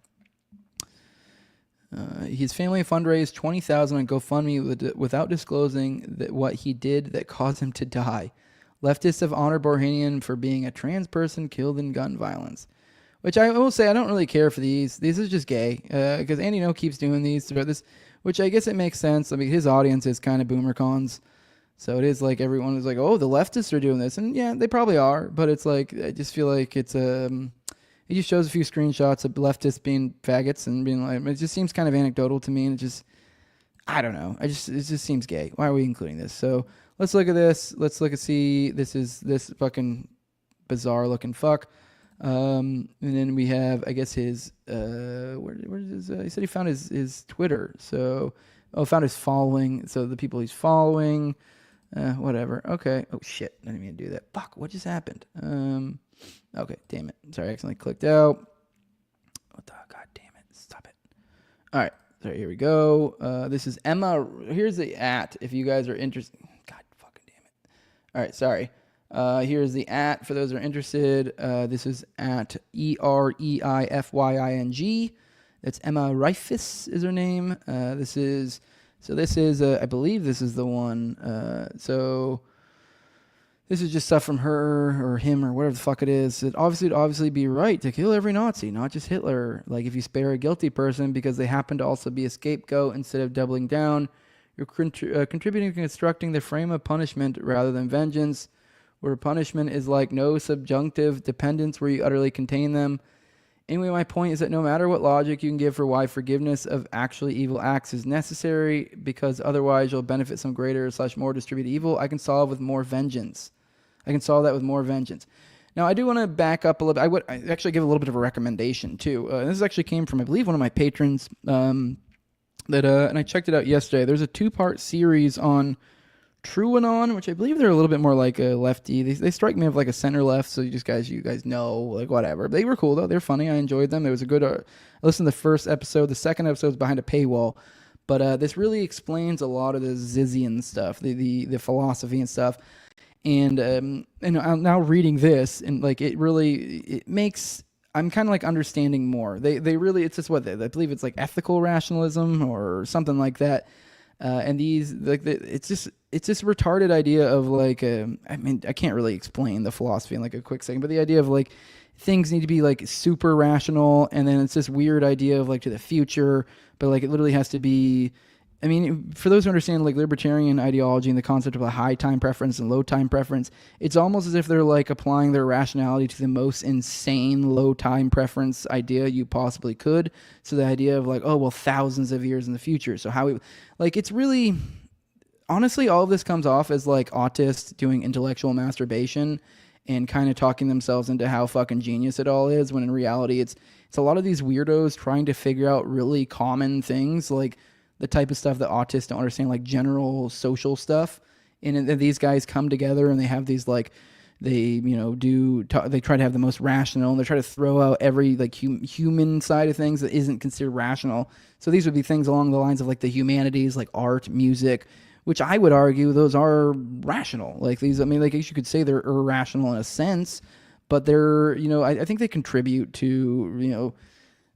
His family fundraised $20,000 on GoFundMe without disclosing what he did that caused him to die. Leftists have honored Borhanian for being a trans person killed in gun violence. Which I will say, I don't really care for these. These are just gay. Because Andy No keeps doing these throughout this, which I guess it makes sense. I mean, his audience is kind of boomer cons. So it is like everyone is like, oh, the leftists are doing this. And yeah, they probably are. But it's like, I just feel like it just shows a few screenshots of leftists being faggots and being like, it just seems kind of anecdotal to me. And it just, I don't know. It just seems gay. Why are we including this? So let's look at this. Let's look and see. This is this fucking bizarre looking fuck. And then we have, I guess, his, where is his, he said he found his Twitter. So, found his following. So the people he's following, whatever. Okay. Oh shit. I didn't mean to do that. Fuck. What just happened? Okay. Damn it. Sorry. I accidentally clicked out. What the, God damn it. Stop it. All right. Sorry. Here we go. This is Emma. Here's the @ if you guys are interested. God fucking damn it. All right. Sorry. Here's the @ for those who are interested. This is @ EREIFYING. That's Emma Reifus is her name. This is I believe this is the one. So this is just stuff from her or him or whatever the fuck it is. It'd obviously be right to kill every Nazi, not just Hitler. Like if you spare a guilty person because they happen to also be a scapegoat instead of doubling down, you're contributing to constructing the frame of punishment rather than vengeance, where punishment is like no subjunctive dependence where you utterly contain them. Anyway, my point is that no matter what logic you can give for why forgiveness of actually evil acts is necessary, because otherwise you'll benefit some greater/more distributed evil, I can solve that with more vengeance. Now, I do want to back up a little bit. I actually give a little bit of a recommendation, too. This actually came from, I believe, one of my patrons, and I checked it out yesterday. There's a 2-part series on TrueAnon, which I believe they're a little bit more like a lefty. They strike me as like a center left, so you guys know, like whatever. They were cool though. They're funny. I enjoyed them. It was a good. I listened to the first episode. The second episode was behind a paywall, but this really explains a lot of the Zizian stuff, the philosophy and stuff. And I'm now reading this, and like it makes. I'm kind of like understanding more. They really, it's just I believe it's like ethical rationalism or something like that. And these like it's just retarded idea of like I mean, I can't really explain the philosophy in like a quick second, but the idea of like things need to be like super rational, and then it's this weird idea of like to the future, but like it literally has to be. I mean, for those who understand like libertarian ideology and the concept of a high time preference and low time preference, it's almost as if they're like applying their rationality to the most insane low time preference idea you possibly could. So the idea of like, oh, well, thousands of years in the future. So how we, like, it's really, honestly, all of this comes off as like autists doing intellectual masturbation and kind of talking themselves into how fucking genius it all is, when in reality, it's a lot of these weirdos trying to figure out really common things, like the type of stuff that autists don't understand, like general social stuff. And these guys come together and they have these like, they try to have the most rational, and they try to throw out every like human side of things that isn't considered rational. So these would be things along the lines of like the humanities, like art, music, which I would argue those are rational. Like these, I mean, like you could say they're irrational in a sense, but they're, I think they contribute to,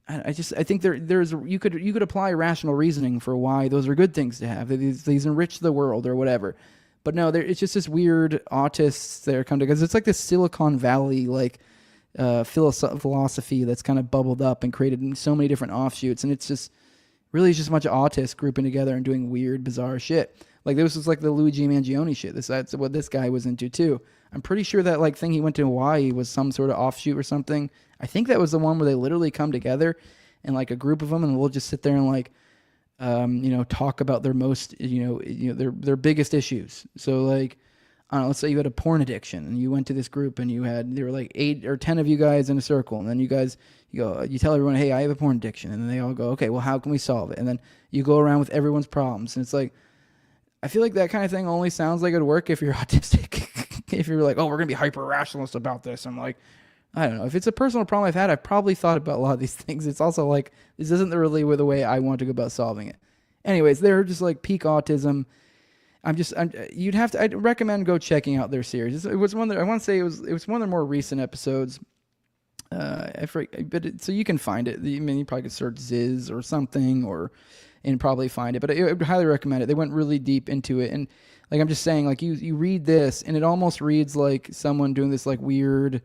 I think there's you could apply rational reasoning for why those are good things to have. These enrich the world or whatever. But no, it's just this weird autists that are come together. It's like this Silicon Valley like philosophy that's kind of bubbled up and created so many different offshoots, and it's just really just a bunch of autists grouping together and doing weird, bizarre shit. Like this was like the Luigi Mangione shit. That's what this guy was into too. I'm pretty sure that like thing he went to Hawaii was some sort of offshoot or something. I think that was the one where they literally come together and like a group of them, and we'll just sit there and like, talk about their most, their biggest issues. So like, I don't know, let's say you had a porn addiction and you went to this group and there were like 8 or 10 of you guys in a circle, and then you tell everyone, hey, I have a porn addiction, and then they all go, okay, well, how can we solve it? And then you go around with everyone's problems, and it's like, I feel like that kind of thing only sounds like it would work if you're autistic. If you're like, oh, we're gonna be hyper rationalist about this, I'm like, I don't know. If it's a personal problem I've had, I've probably thought about a lot of these things. It's also like, this isn't really the way I want to go about solving it. Anyways, they're just like peak autism. I'd recommend go checking out their series. It was one that I want to say it was one of their more recent episodes. So you can find it. I mean, you probably could search Ziz or something and probably find it, but I would highly recommend it. They went really deep into it. And like, I'm just saying, like you read this and it almost reads like someone doing this like weird,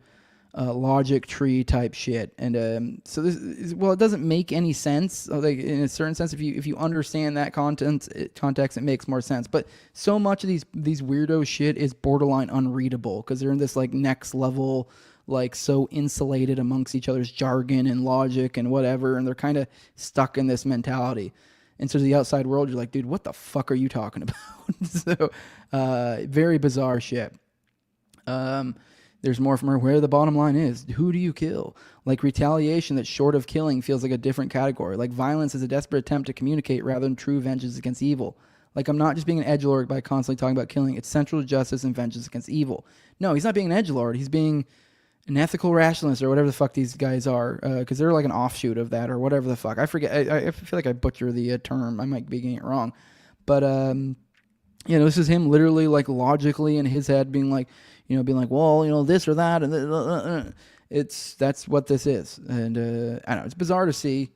logic tree type shit. And so this is, well, it doesn't make any sense. Like in a certain sense, if you understand that context, it makes more sense. But so much of these weirdo shit is borderline unreadable because they're in this like next level, like so insulated amongst each other's jargon and logic and whatever, and they're kind of stuck in this mentality. And so to the outside world, you're like, dude, what the fuck are you talking about? So very bizarre shit. There's more from her where the bottom line is. Who do you kill? Like retaliation that's short of killing feels like a different category. Like violence is a desperate attempt to communicate rather than true vengeance against evil. Like I'm not just being an edgelord by constantly talking about killing. It's central to justice and vengeance against evil. No, he's not being an edgelord. He's being an ethical rationalist or whatever the fuck these guys are, because they're like an offshoot of that or whatever the fuck. I forget. I feel like I butcher the term. I might be getting it wrong. But, this is him literally like logically in his head being like, well, this or that. And that's what this is. And I don't know. It's bizarre to see.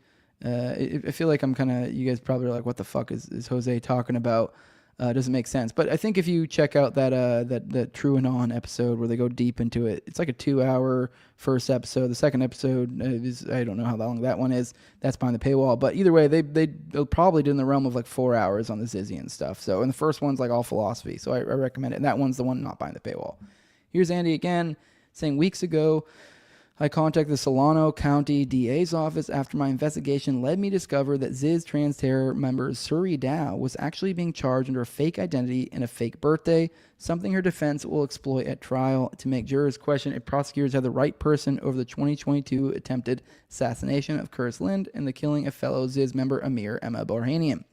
I feel like I'm kind of, you guys probably are like, what the fuck is Jose talking about? Doesn't make sense. But I think if you check out that TrueAnon episode where they go deep into it, it's like a 2-hour first episode. The second episode is, I don't know how long that one is. That's behind the paywall. But either way, they probably did in the realm of like 4 hours on the Zizian stuff. So, and the first one's like all philosophy. So I recommend it. And that one's the one not behind the paywall. Here's Andy again saying, weeks ago, I contacted the Solano County DA's office after my investigation led me to discover that Ziz Trans Terror member Suri Dow was actually being charged under a fake identity and a fake birthday, something her defense will exploit at trial to make jurors question if prosecutors have the right person over the 2022 attempted assassination of Curtis Lind and the killing of fellow Ziz member Amir Emma Borhanian.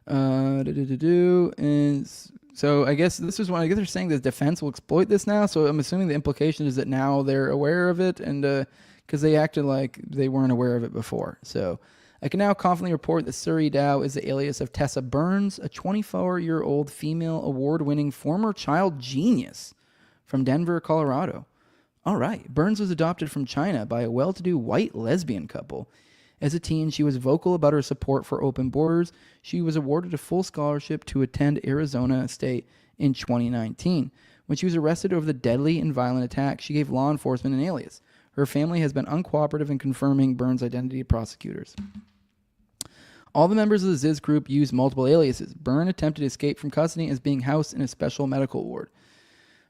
And so I guess this is when I guess they're saying the defense will exploit this now. So I'm assuming the implication is that now they're aware of it, and because they acted like they weren't aware of it before. So I can now confidently report that Suri Dow is the alias of Tessa Burns, a 24-year-old female award-winning former child genius from Denver, Colorado. All right. Burns was adopted from China by a well-to-do white lesbian couple. As a teen, she was vocal about her support for open borders. She was awarded a full scholarship to attend Arizona State in 2019. When she was arrested over the deadly and violent attack, she gave law enforcement an alias. Her family has been uncooperative in confirming Burns' identity to prosecutors. All the members of the Ziz group used multiple aliases. Burns attempted to escape from custody as being housed in a special medical ward.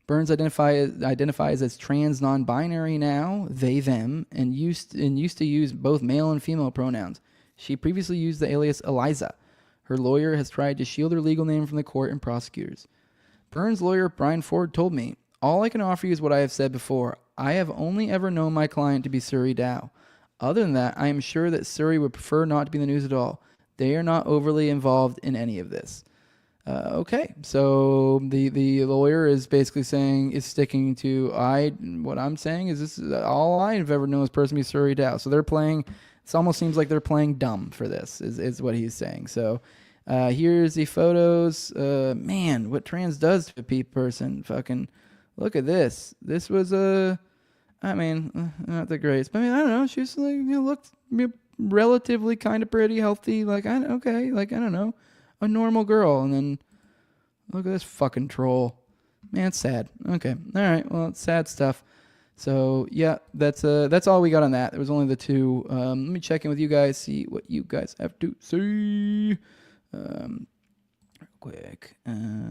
Burns identifies as trans non-binary now, they, them, and used to use both male and female pronouns. She previously used the alias Eliza. Her lawyer has tried to shield her legal name from the court and prosecutors. Burns' lawyer, Brian Ford, told me, "All I can offer you is what I have said before. I have only ever known my client to be Suri Dow. Other than that, I am sure that Suri would prefer not to be in the news at all. They are not overly involved in any of this." Okay, so the lawyer is basically sticking to what I'm saying is this is all I've ever known this person be Suri Dow. So they're playing. It almost seems like they're playing dumb for this. Is what he's saying. So here's the photos. Man, what trans does to a person. Fucking look at this. This was I mean, not the greatest. But I mean, I don't know. She's like looked relatively kind of pretty, healthy. Like I don't know. A normal girl, and then look at this fucking troll. Man, it's sad. Okay, all right. Well, it's sad stuff. So yeah, that's all we got on that. There was only the two. Let me check in with you guys, see what you guys have to say. Real quick. Sorry.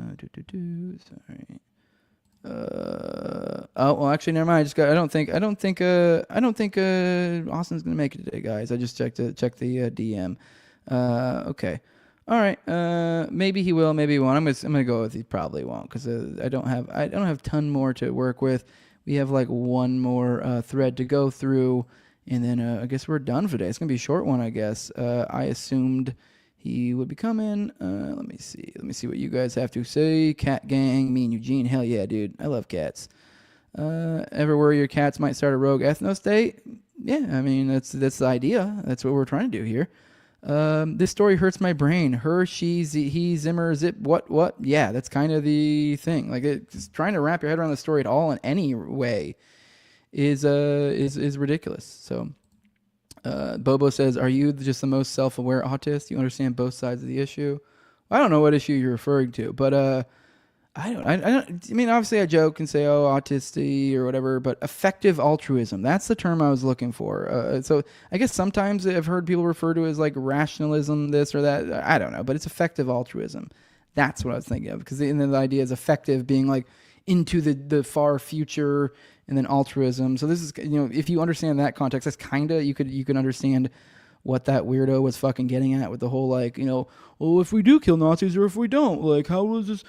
Oh well, actually, never mind. I don't think Austin's gonna make it today, guys. I just checked the DM. Okay. All right. Maybe he will. Maybe he won't. I'm gonna go with he probably won't because I don't have a ton more to work with. We have like one more thread to go through, and then I guess we're done for today. It's gonna be a short one, I guess. I assumed he would be coming. Let me see. Let me see what you guys have to say. Cat gang, me and Eugene. Hell yeah, dude. I love cats. Ever worry your cats might start a rogue ethno state? Yeah, I mean that's the idea. That's what we're trying to do here. This story hurts my brain. Her, she, he, Zimmer, zip, what? Yeah, that's kind of the thing. Like, it's trying to wrap your head around the story at all in any way is ridiculous. So, Bobo says, "Are you just the most self-aware autist? You understand both sides of the issue?" I don't know what issue you're referring to, but I mean, obviously I joke and say, oh, autistic or whatever, but effective altruism, that's the term I was looking for. So I guess sometimes I've heard people refer to it as like rationalism, this or that. I don't know, but it's effective altruism. That's what I was thinking of, because the idea is effective being like into the far future, and then altruism. So this is, if you understand that context, that's kind of, you can understand what that weirdo was fucking getting at with the whole like, well, if we do kill Nazis or if we don't, like, how is this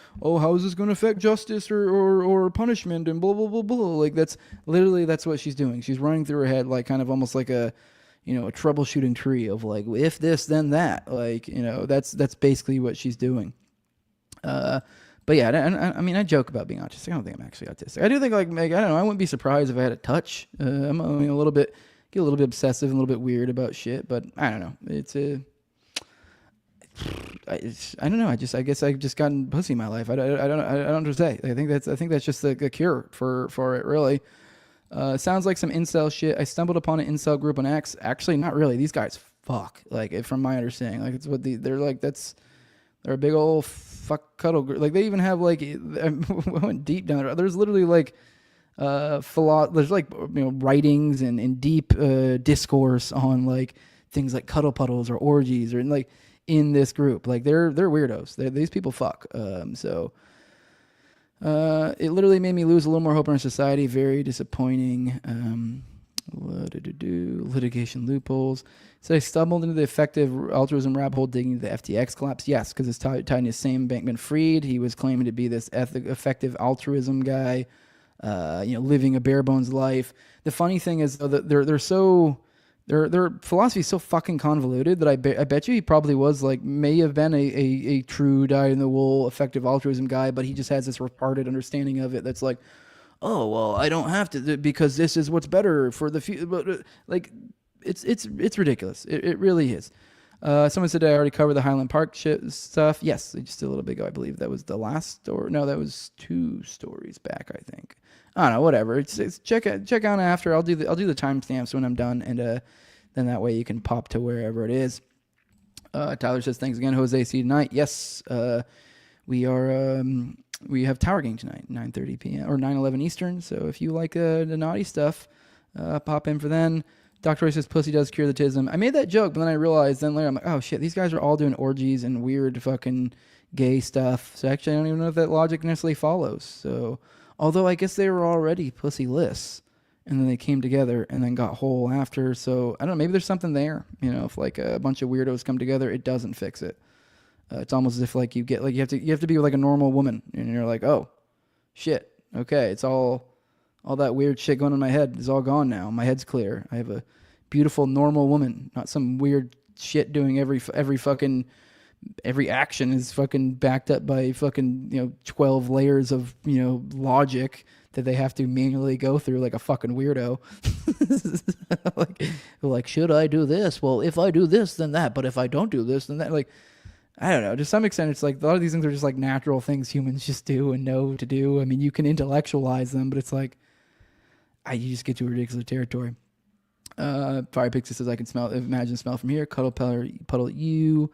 going to affect justice or punishment and blah, blah, blah, blah. Like, that's what she's doing. She's running through her head like kind of almost like a troubleshooting tree of like, if this, then that. Like, that's basically what she's doing. But yeah, I mean, I joke about being autistic. I don't think I'm actually autistic. I do think like I don't know, I wouldn't be surprised if I had a touch. I'm a little bit... get a little bit obsessive and a little bit weird about shit, but I don't know. I don't know. I guess I've just gotten pussy in my life. I don't know what to say. I think that's just the cure for it, really. Sounds like some incel shit. I stumbled upon an incel group on X. Actually, not really. These guys fuck. Like, from my understanding, like it's what they're like. They're a big old fuck cuddle group. Like, they even have like, I went deep down there. There's literally like, there's like writings and deep discourse on like things like cuddle puddles or orgies or like in this group. Like they're weirdos. These people fuck. So it literally made me lose a little more hope in our society. Very disappointing. Litigation loopholes. So I stumbled into the effective altruism rabbit hole digging into the FTX collapse. Yes, because it's tied to Sam Bankman-Fried. He was claiming to be this effective altruism guy. Living a bare bones life. The funny thing is, though, that they're so Their philosophy is so fucking convoluted that I bet you he probably was like, may have been a true dyed-in-the-wool effective altruism guy, but he just has this retarded understanding of it that's like, oh, well, I don't have to because this is what's better for the future. But like, it's ridiculous. It really is. Someone said I already covered the Highland Park stuff. Yes, just a little bit ago, I believe. That was the last story. No, that was 2 stories back, I think. I don't know, whatever. It's check out after. I'll do the timestamps when I'm done, and then that way you can pop to wherever it is. Tyler says thanks again, Jose. See you tonight. Yes, we are. We have Tower Gang tonight, 9:30 p.m. or 9:11 Eastern. So if you like the naughty stuff, pop in for then. Dr. Roy says pussy does cure the tism. I made that joke, but then I realized then later I'm like, oh shit, these guys are all doing orgies and weird fucking gay stuff. So actually I don't even know if that logic necessarily follows. So although I guess they were already pussyless and then they came together and then got whole after. So I don't know, maybe there's something there. You know, if like a bunch of weirdos come together, it doesn't fix it. It's almost as if like you have to be like a normal woman and you're like, oh shit, okay, it's all that weird shit going on in my head is all gone now. My head's clear. I have a beautiful, normal woman, not some weird shit doing every action is fucking backed up by fucking, 12 layers of, that they have to manually go through like a fucking weirdo. like, should I do this? Well, if I do this, then that. But if I don't do this, then that. Like, I don't know. To some extent, it's like a lot of these things are just like natural things humans just do and know to do. I mean, you can intellectualize them, but it's like, you just get to a ridiculous territory. Fire Pixie says I can imagine smell from here. Puddle you.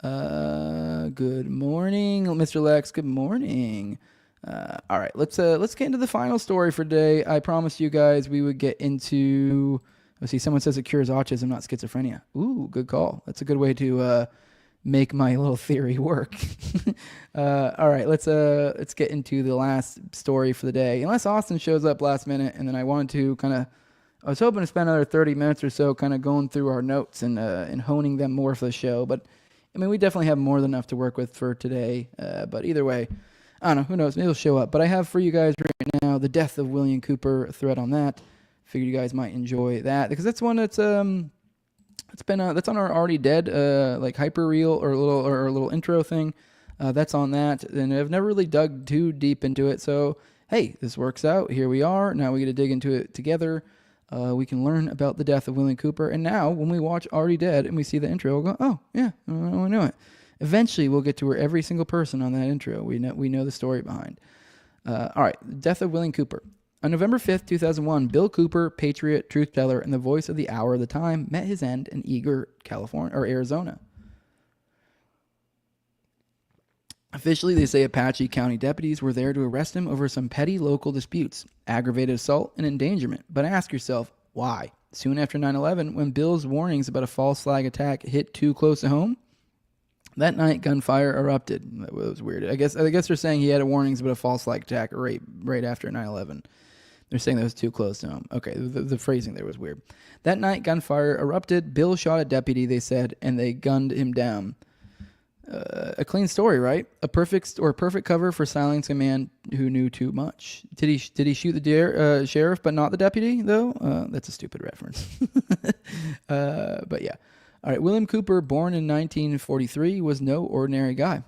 Good morning, Mr. Lex. Good morning. All right, let's get into the final story for today. I promised you guys we would get into. Let's see, someone says it cures autism, not schizophrenia. Ooh, good call. That's a good way to make my little theory work. All right, let's get into the last story for the day. Unless Austin shows up last minute, and then I wanted to I was hoping to spend another 30 minutes or so kind of going through our notes and honing them more for the show. But, I mean, we definitely have more than enough to work with for today. But either way, I don't know. Who knows? Maybe it'll show up. But I have for you guys right now the death of William Cooper, a thread on that. Figured you guys might enjoy that. Because that's one that's that's on our Already Dead like hyper reel or a little intro thing. That's on that. And I've never really dug too deep into it. So, hey, this works out. Here we are. Now we get to dig into it together. We can learn about the death of William Cooper. And now, when we watch Already Dead and we see the intro, we'll go, oh, yeah, I know it. Eventually, we'll get to where every single person on that intro, we know the story behind. All right, death of William Cooper. On November 5th, 2001, Bill Cooper, patriot, truth teller, and the voice of the hour of the time, met his end in Eagar, Arizona. Officially, they say Apache County deputies were there to arrest him over some petty local disputes, aggravated assault, and endangerment. But ask yourself, why? Soon after 9/11, when Bill's warnings about a false flag attack hit too close to home, that night gunfire erupted. That was weird. I guess they're saying he had warnings about a false flag attack right after 9/11. They're saying that was too close to home. Okay, the phrasing there was weird. That night, gunfire erupted. Bill shot a deputy, they said, and they gunned him down. A clean story, right? A perfect cover for silencing a man who knew too much. Did he shoot the sheriff but not the deputy though? That's a stupid reference. But yeah. All right. William Cooper, born in 1943, was no ordinary guy.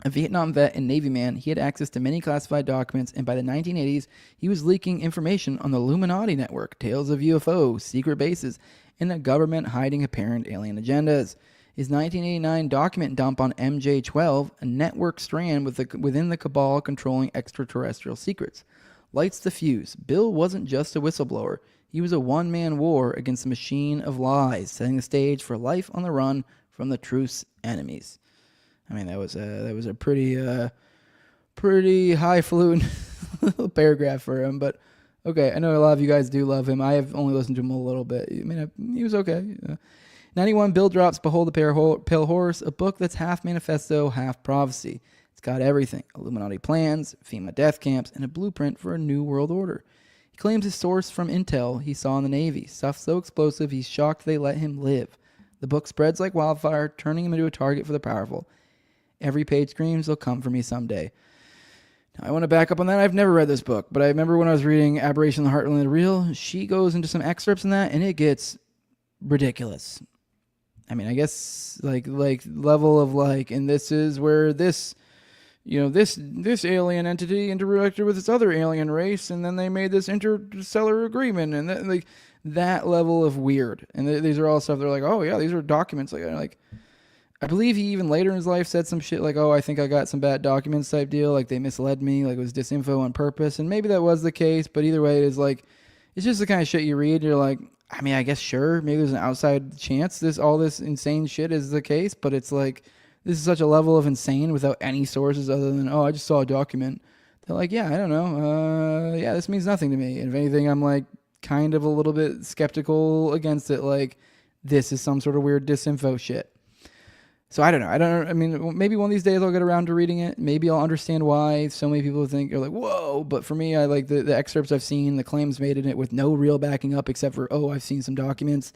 A Vietnam vet and Navy man, he had access to many classified documents, and by the 1980s, he was leaking information on the Illuminati network, tales of UFOs, secret bases, and a government hiding apparent alien agendas. His 1989 document dump on MJ-12, a network strand within the cabal controlling extraterrestrial secrets, lights the fuse. Bill wasn't just a whistleblower. He was a one-man war against a machine of lies, setting the stage for life on the run from the truth's enemies. I mean, that was a pretty highfalutin little paragraph for him, but okay, I know a lot of you guys do love him. I have only listened to him a little bit. I mean, he was okay. 91, Bill drops Behold the Pale Horse, a book that's half manifesto, half prophecy. It's got everything: Illuminati plans, FEMA death camps, and a blueprint for a new world order. He claims his source from intel he saw in the Navy, stuff so explosive he's shocked they let him live. The book spreads like wildfire, turning him into a target for the powerful. Every page screams, they'll come for me someday. Now, I want to back up on that. I've never read this book, but I remember when I was reading Aberration of the Heart, Only the Real, she goes into some excerpts in that, and it gets ridiculous. I mean, I guess like level of like, and this is where this, this alien entity interacted with this other alien race, and then they made this interstellar agreement, and that level of weird. And these are all stuff. They're like, oh yeah, these are documents. Like I believe he even later in his life said some shit like, oh, I think I got some bad documents type deal. Like they misled me. Like it was disinfo on purpose. And maybe that was the case. But either way, it's like, it's just the kind of shit you read. You're like, I mean, I guess sure. Maybe there's an outside chance all this insane shit is the case. But it's like, this is such a level of insane without any sources other than, oh, I just saw a document. They're like, yeah, I don't know. Yeah, this means nothing to me. And if anything, I'm like kind of a little bit skeptical against it. Like this is some sort of weird disinfo shit. So I don't know. I mean, maybe one of these days I'll get around to reading it. Maybe I'll understand why so many people think are like, whoa. But for me, I like the excerpts I've seen, the claims made in it with no real backing up except for, oh, I've seen some documents.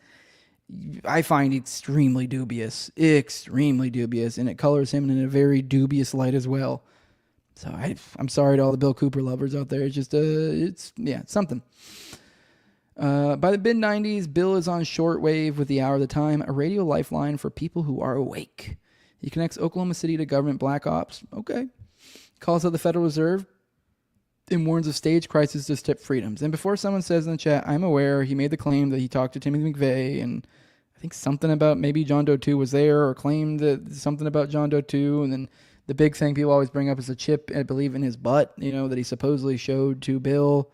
I find extremely dubious, and it colors him in a very dubious light as well. So I'm sorry to all the Bill Cooper lovers out there. It's just, it's something. By the mid-90s, Bill is on shortwave with the Hour of the Time, a radio lifeline for people who are awake. He connects Oklahoma City to government black ops. Okay. Calls out the Federal Reserve and warns of stage crisis to strip freedoms. And before someone says in the chat, I'm aware, he made the claim that he talked to Timothy McVeigh, and I think something about maybe John Doe 2 was there, or claimed that something about John Doe 2, and then the big thing people always bring up is a chip, I believe, in his butt, that he supposedly showed to Bill.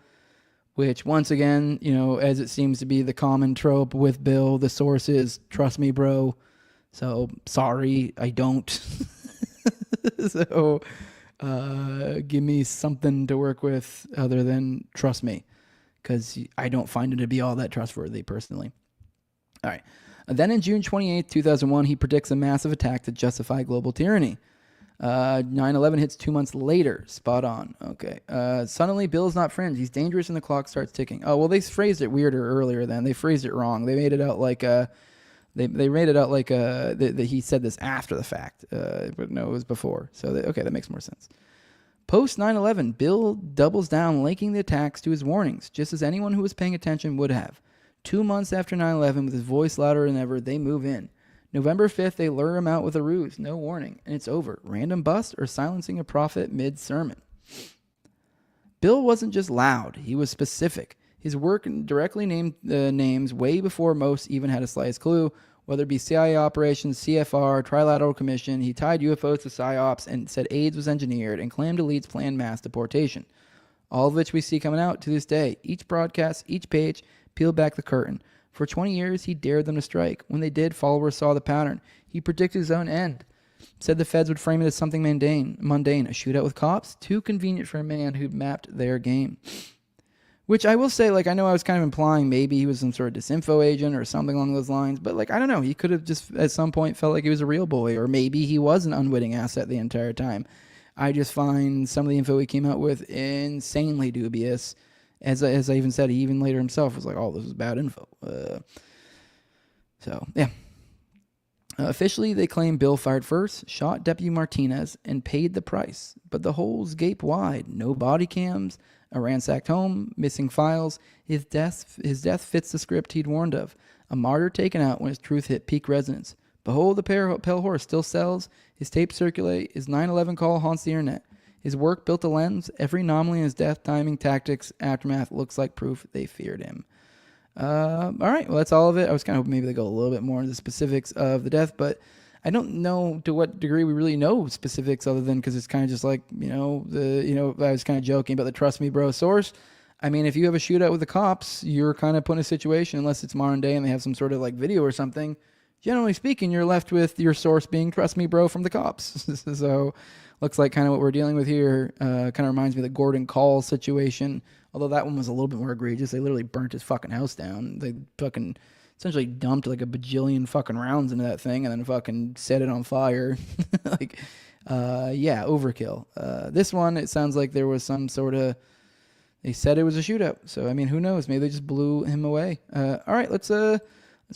Which, once again, as it seems to be the common trope with Bill, the source is, trust me, bro. So, sorry, I don't. So, give me something to work with other than trust me. Because I don't find it to be all that trustworthy, personally. All right. Then in June 28th, 2001, he predicts a massive attack to justify global tyranny. 9/11 hits 2 months later. Spot on. Okay. Suddenly, Bill's not friends. He's dangerous and the clock starts ticking. Oh, well, they phrased it weirder earlier then. They phrased it wrong. They made it out like they made it out like that he said this after the fact. But no, it was before. So, okay, that makes more sense. Post 9/11, Bill doubles down, linking the attacks to his warnings, just as anyone who was paying attention would have. 2 months after 9/11, with his voice louder than ever, they move in. November 5th, they lure him out with a ruse, no warning, and it's over. Random bust or silencing a prophet mid-sermon. Bill wasn't just loud, he was specific. His work directly named names way before most even had a slightest clue, whether it be CIA operations, CFR, Trilateral Commission. He tied UFOs to PSYOPs and said AIDS was engineered and claimed elites planned mass deportation. All of which we see coming out to this day. Each broadcast, each page, peel back the curtain. For 20 years, he dared them to strike. When they did, followers saw the pattern. He predicted his own end. Said the feds would frame it as something mundane. A shootout with cops? Too convenient for a man who'd mapped their game. Which I will say, I know I was kind of implying maybe he was some sort of disinfo agent or something along those lines, but, I don't know. He could have just at some point felt like he was a real boy, or maybe he was an unwitting asset the entire time. I just find some of the info he came out with insanely dubious. As I even said, he even later himself was like, oh, this is bad info. So, yeah. Officially, they claim Bill fired first, shot Deputy Martinez, and paid the price. But the holes gape wide. No body cams, a ransacked home, missing files. His death fits the script he'd warned of. A martyr taken out when his truth hit peak resonance. Behold, the pale horse still sells. His tapes circulate. His 9/11 call haunts the internet. His work built a lens. Every anomaly in his death, timing, tactics, aftermath looks like proof they feared him. All right, well, that's all of it. I was kind of hoping maybe they go a little bit more into the specifics of the death, but I don't know to what degree we really know specifics other than because it's kind of just like, I was kind of joking about the trust me, bro source. I mean, if you have a shootout with the cops, you're kind of put in a situation, unless it's modern day and they have some sort of video or something. Generally speaking, you're left with your source being trust me, bro, from the cops. So looks like kind of what we're dealing with here. Kind of reminds me of the Gordon Call situation, although that one was a little bit more egregious. They literally burnt his fucking house down. They fucking essentially dumped a bajillion fucking rounds into that thing and then fucking set it on fire. Overkill. This one, it sounds like there was some sort of, they said it was a shootout. So, I mean, who knows? Maybe they just blew him away. All right, let's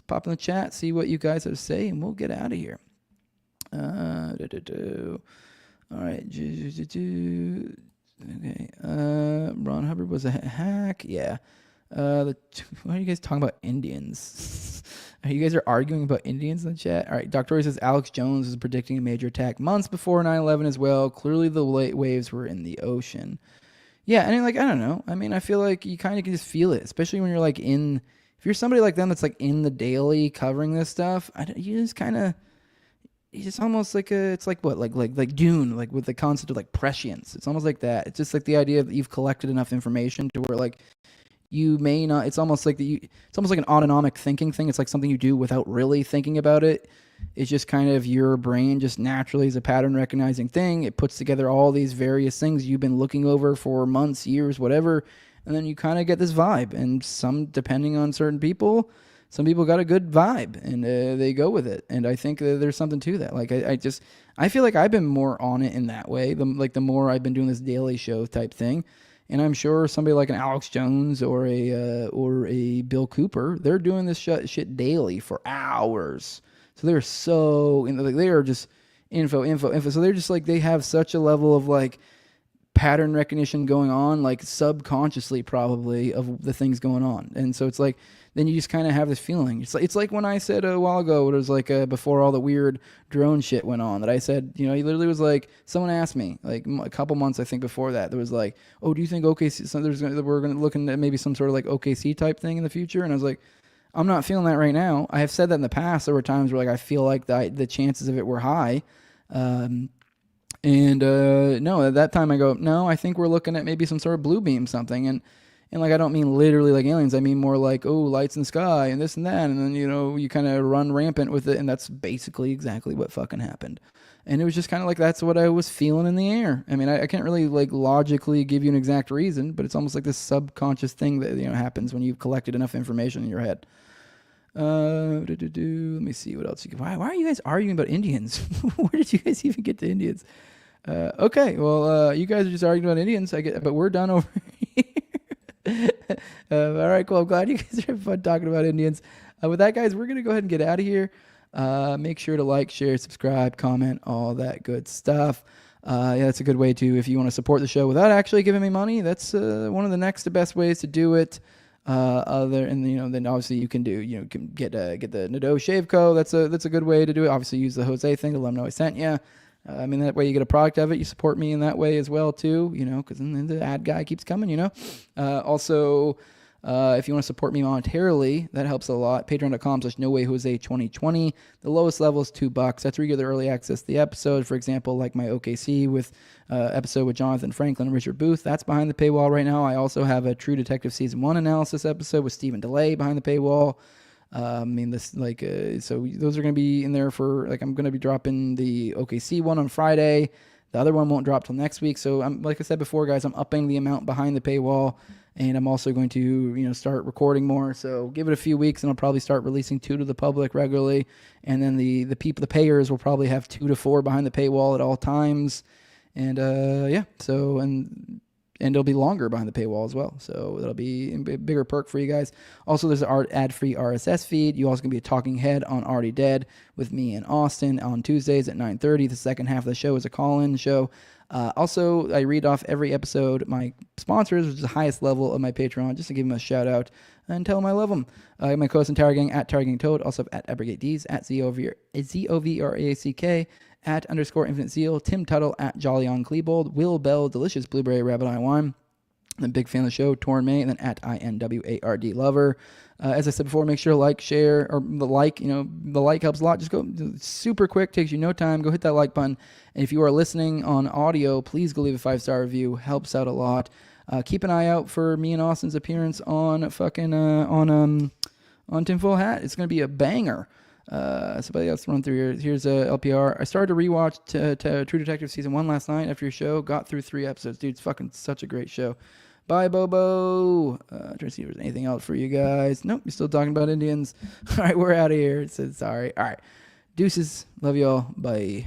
pop in the chat, see what you guys have to say, and we'll get out of here. All right. Okay. Ron Hubbard was a hack. Yeah. Why are you guys talking about Indians? You guys are arguing about Indians in the chat. All right, Dr. says Alex Jones was predicting a major attack months before 9/11 as well. Clearly, the waves were in the ocean. Yeah, and I don't know. I mean, I feel like you kind of can just feel it, especially when you're like if you're somebody like them that's like in the daily covering this stuff. You just kind of, it's almost like it's like what, like Dune, like with the concept of like prescience. It's almost like that. It's just like the idea that you've collected enough information to where like you may not. It's almost like it's almost like an autonomic thinking thing. It's like something you do without really thinking about it. It's just kind of your brain just naturally is a pattern recognizing thing. It puts together all these various things you've been looking over for months, years, whatever, and then you kind of get this vibe. And some, depending on certain people, some people got a good vibe and they go with it. And I think there's something to that. Like I feel like I've been more on it in that way. The more I've been doing this daily show type thing. And I'm sure somebody like an Alex Jones or a Bill Cooper, they're doing this shit daily for hours. So they're they are just info. So they're just like, they have such a level of like pattern recognition going on, like subconsciously probably, of the things going on. And so it's like, then you just kind of have this feeling. It's like when I said a while ago, it was like before all the weird drone shit went on, that I said, he literally was like, someone asked me like a couple months, I think before that, there was like, oh, do you think OKC, we're going to look into maybe some sort of like OKC type thing in the future? And I was like, I'm not feeling that right now. I have said that in the past. There were times where like I feel like the chances of it were high. No, at that time I go, no, I think we're looking at maybe some sort of blue beam something. And like, I don't mean literally like aliens. I mean more like, oh, lights in the sky and this and that. And then, you kind of run rampant with it. And that's basically exactly what fucking happened. And it was just kind of like, that's what I was feeling in the air. I mean, I can't really like logically give you an exact reason, but it's almost like this subconscious thing that, happens when you've collected enough information in your head. Let me see what else you can. Why are you guys arguing about Indians? Where did you guys even get to Indians? Okay, well, you guys are just arguing about Indians, I get, but we're done over here. All right, cool. I'm glad you guys are having fun talking about Indians. With that, guys, we're gonna go ahead and get out of here. Make sure to like, share, subscribe, comment, all that good stuff. Yeah, that's a good way to, if you want to support the show without actually giving me money, that's one of the next best ways to do it. Then obviously you can get the Nadeau Shave Co. That's a good way to do it. Obviously use the Jose thing to let them know I sent you. That way you get a product of it. You support me in that way as well too, because then the ad guy keeps coming, Also, if you want to support me monetarily, that helps a lot. Patreon.com/NoWayJose2020. The lowest level is $2. That's where you get the early access to the episode. For example, like my OKC with episode with Jonathan Franklin and Richard Booth. That's behind the paywall right now. I also have a True Detective Season 1 analysis episode with Stephen DeLay behind the paywall. So those are going to be in there for, like, I'm going to be dropping the OKC one on Friday. The other one won't drop till next week. So like I said before, guys, I'm upping the amount behind the paywall. And I'm also going to, start recording more. So give it a few weeks, and I'll probably start releasing 2 to the public regularly. And then the payers will probably have 2 to 4 behind the paywall at all times. And so and it'll be longer behind the paywall as well. So that'll be a bigger perk for you guys. Also, there's an ad-free RSS feed. You also can be a talking head on Already Dead with me and Austin on Tuesdays at 9:30. The second half of the show is a call-in show. Also, I read off every episode my sponsors, which is the highest level of my Patreon, just to give them a shout out and tell them I love them. My co-host and Tower Gang at Tower Gang Toad, also at Abrogate D's, at ZOVRACK, at _Infinite Zeal, Tim Tuttle, at Jolly on Klebold, Will Bell, Delicious Blueberry Rabbit Eye Wine. I'm a big fan of the show, Torn May, and then at INWARD Lover. As I said before, make sure to like, share, or the like helps a lot. Just go super quick, takes you no time. Go hit that like button. And if you are listening on audio, please go leave a 5-star review. Helps out a lot. Keep an eye out for me and Austin's appearance on Tinfoil Hat. It's going to be a banger. So let's run through here. Here's LPR. I started to rewatch True Detective Season 1 last night after your show. Got through 3 episodes. Dude, it's fucking such a great show. Bye, Bobo. Trying to see if there's anything else for you guys. Nope, you're still talking about Indians. All right, we're out of here. It says sorry. All right. Deuces. Love y'all. Bye.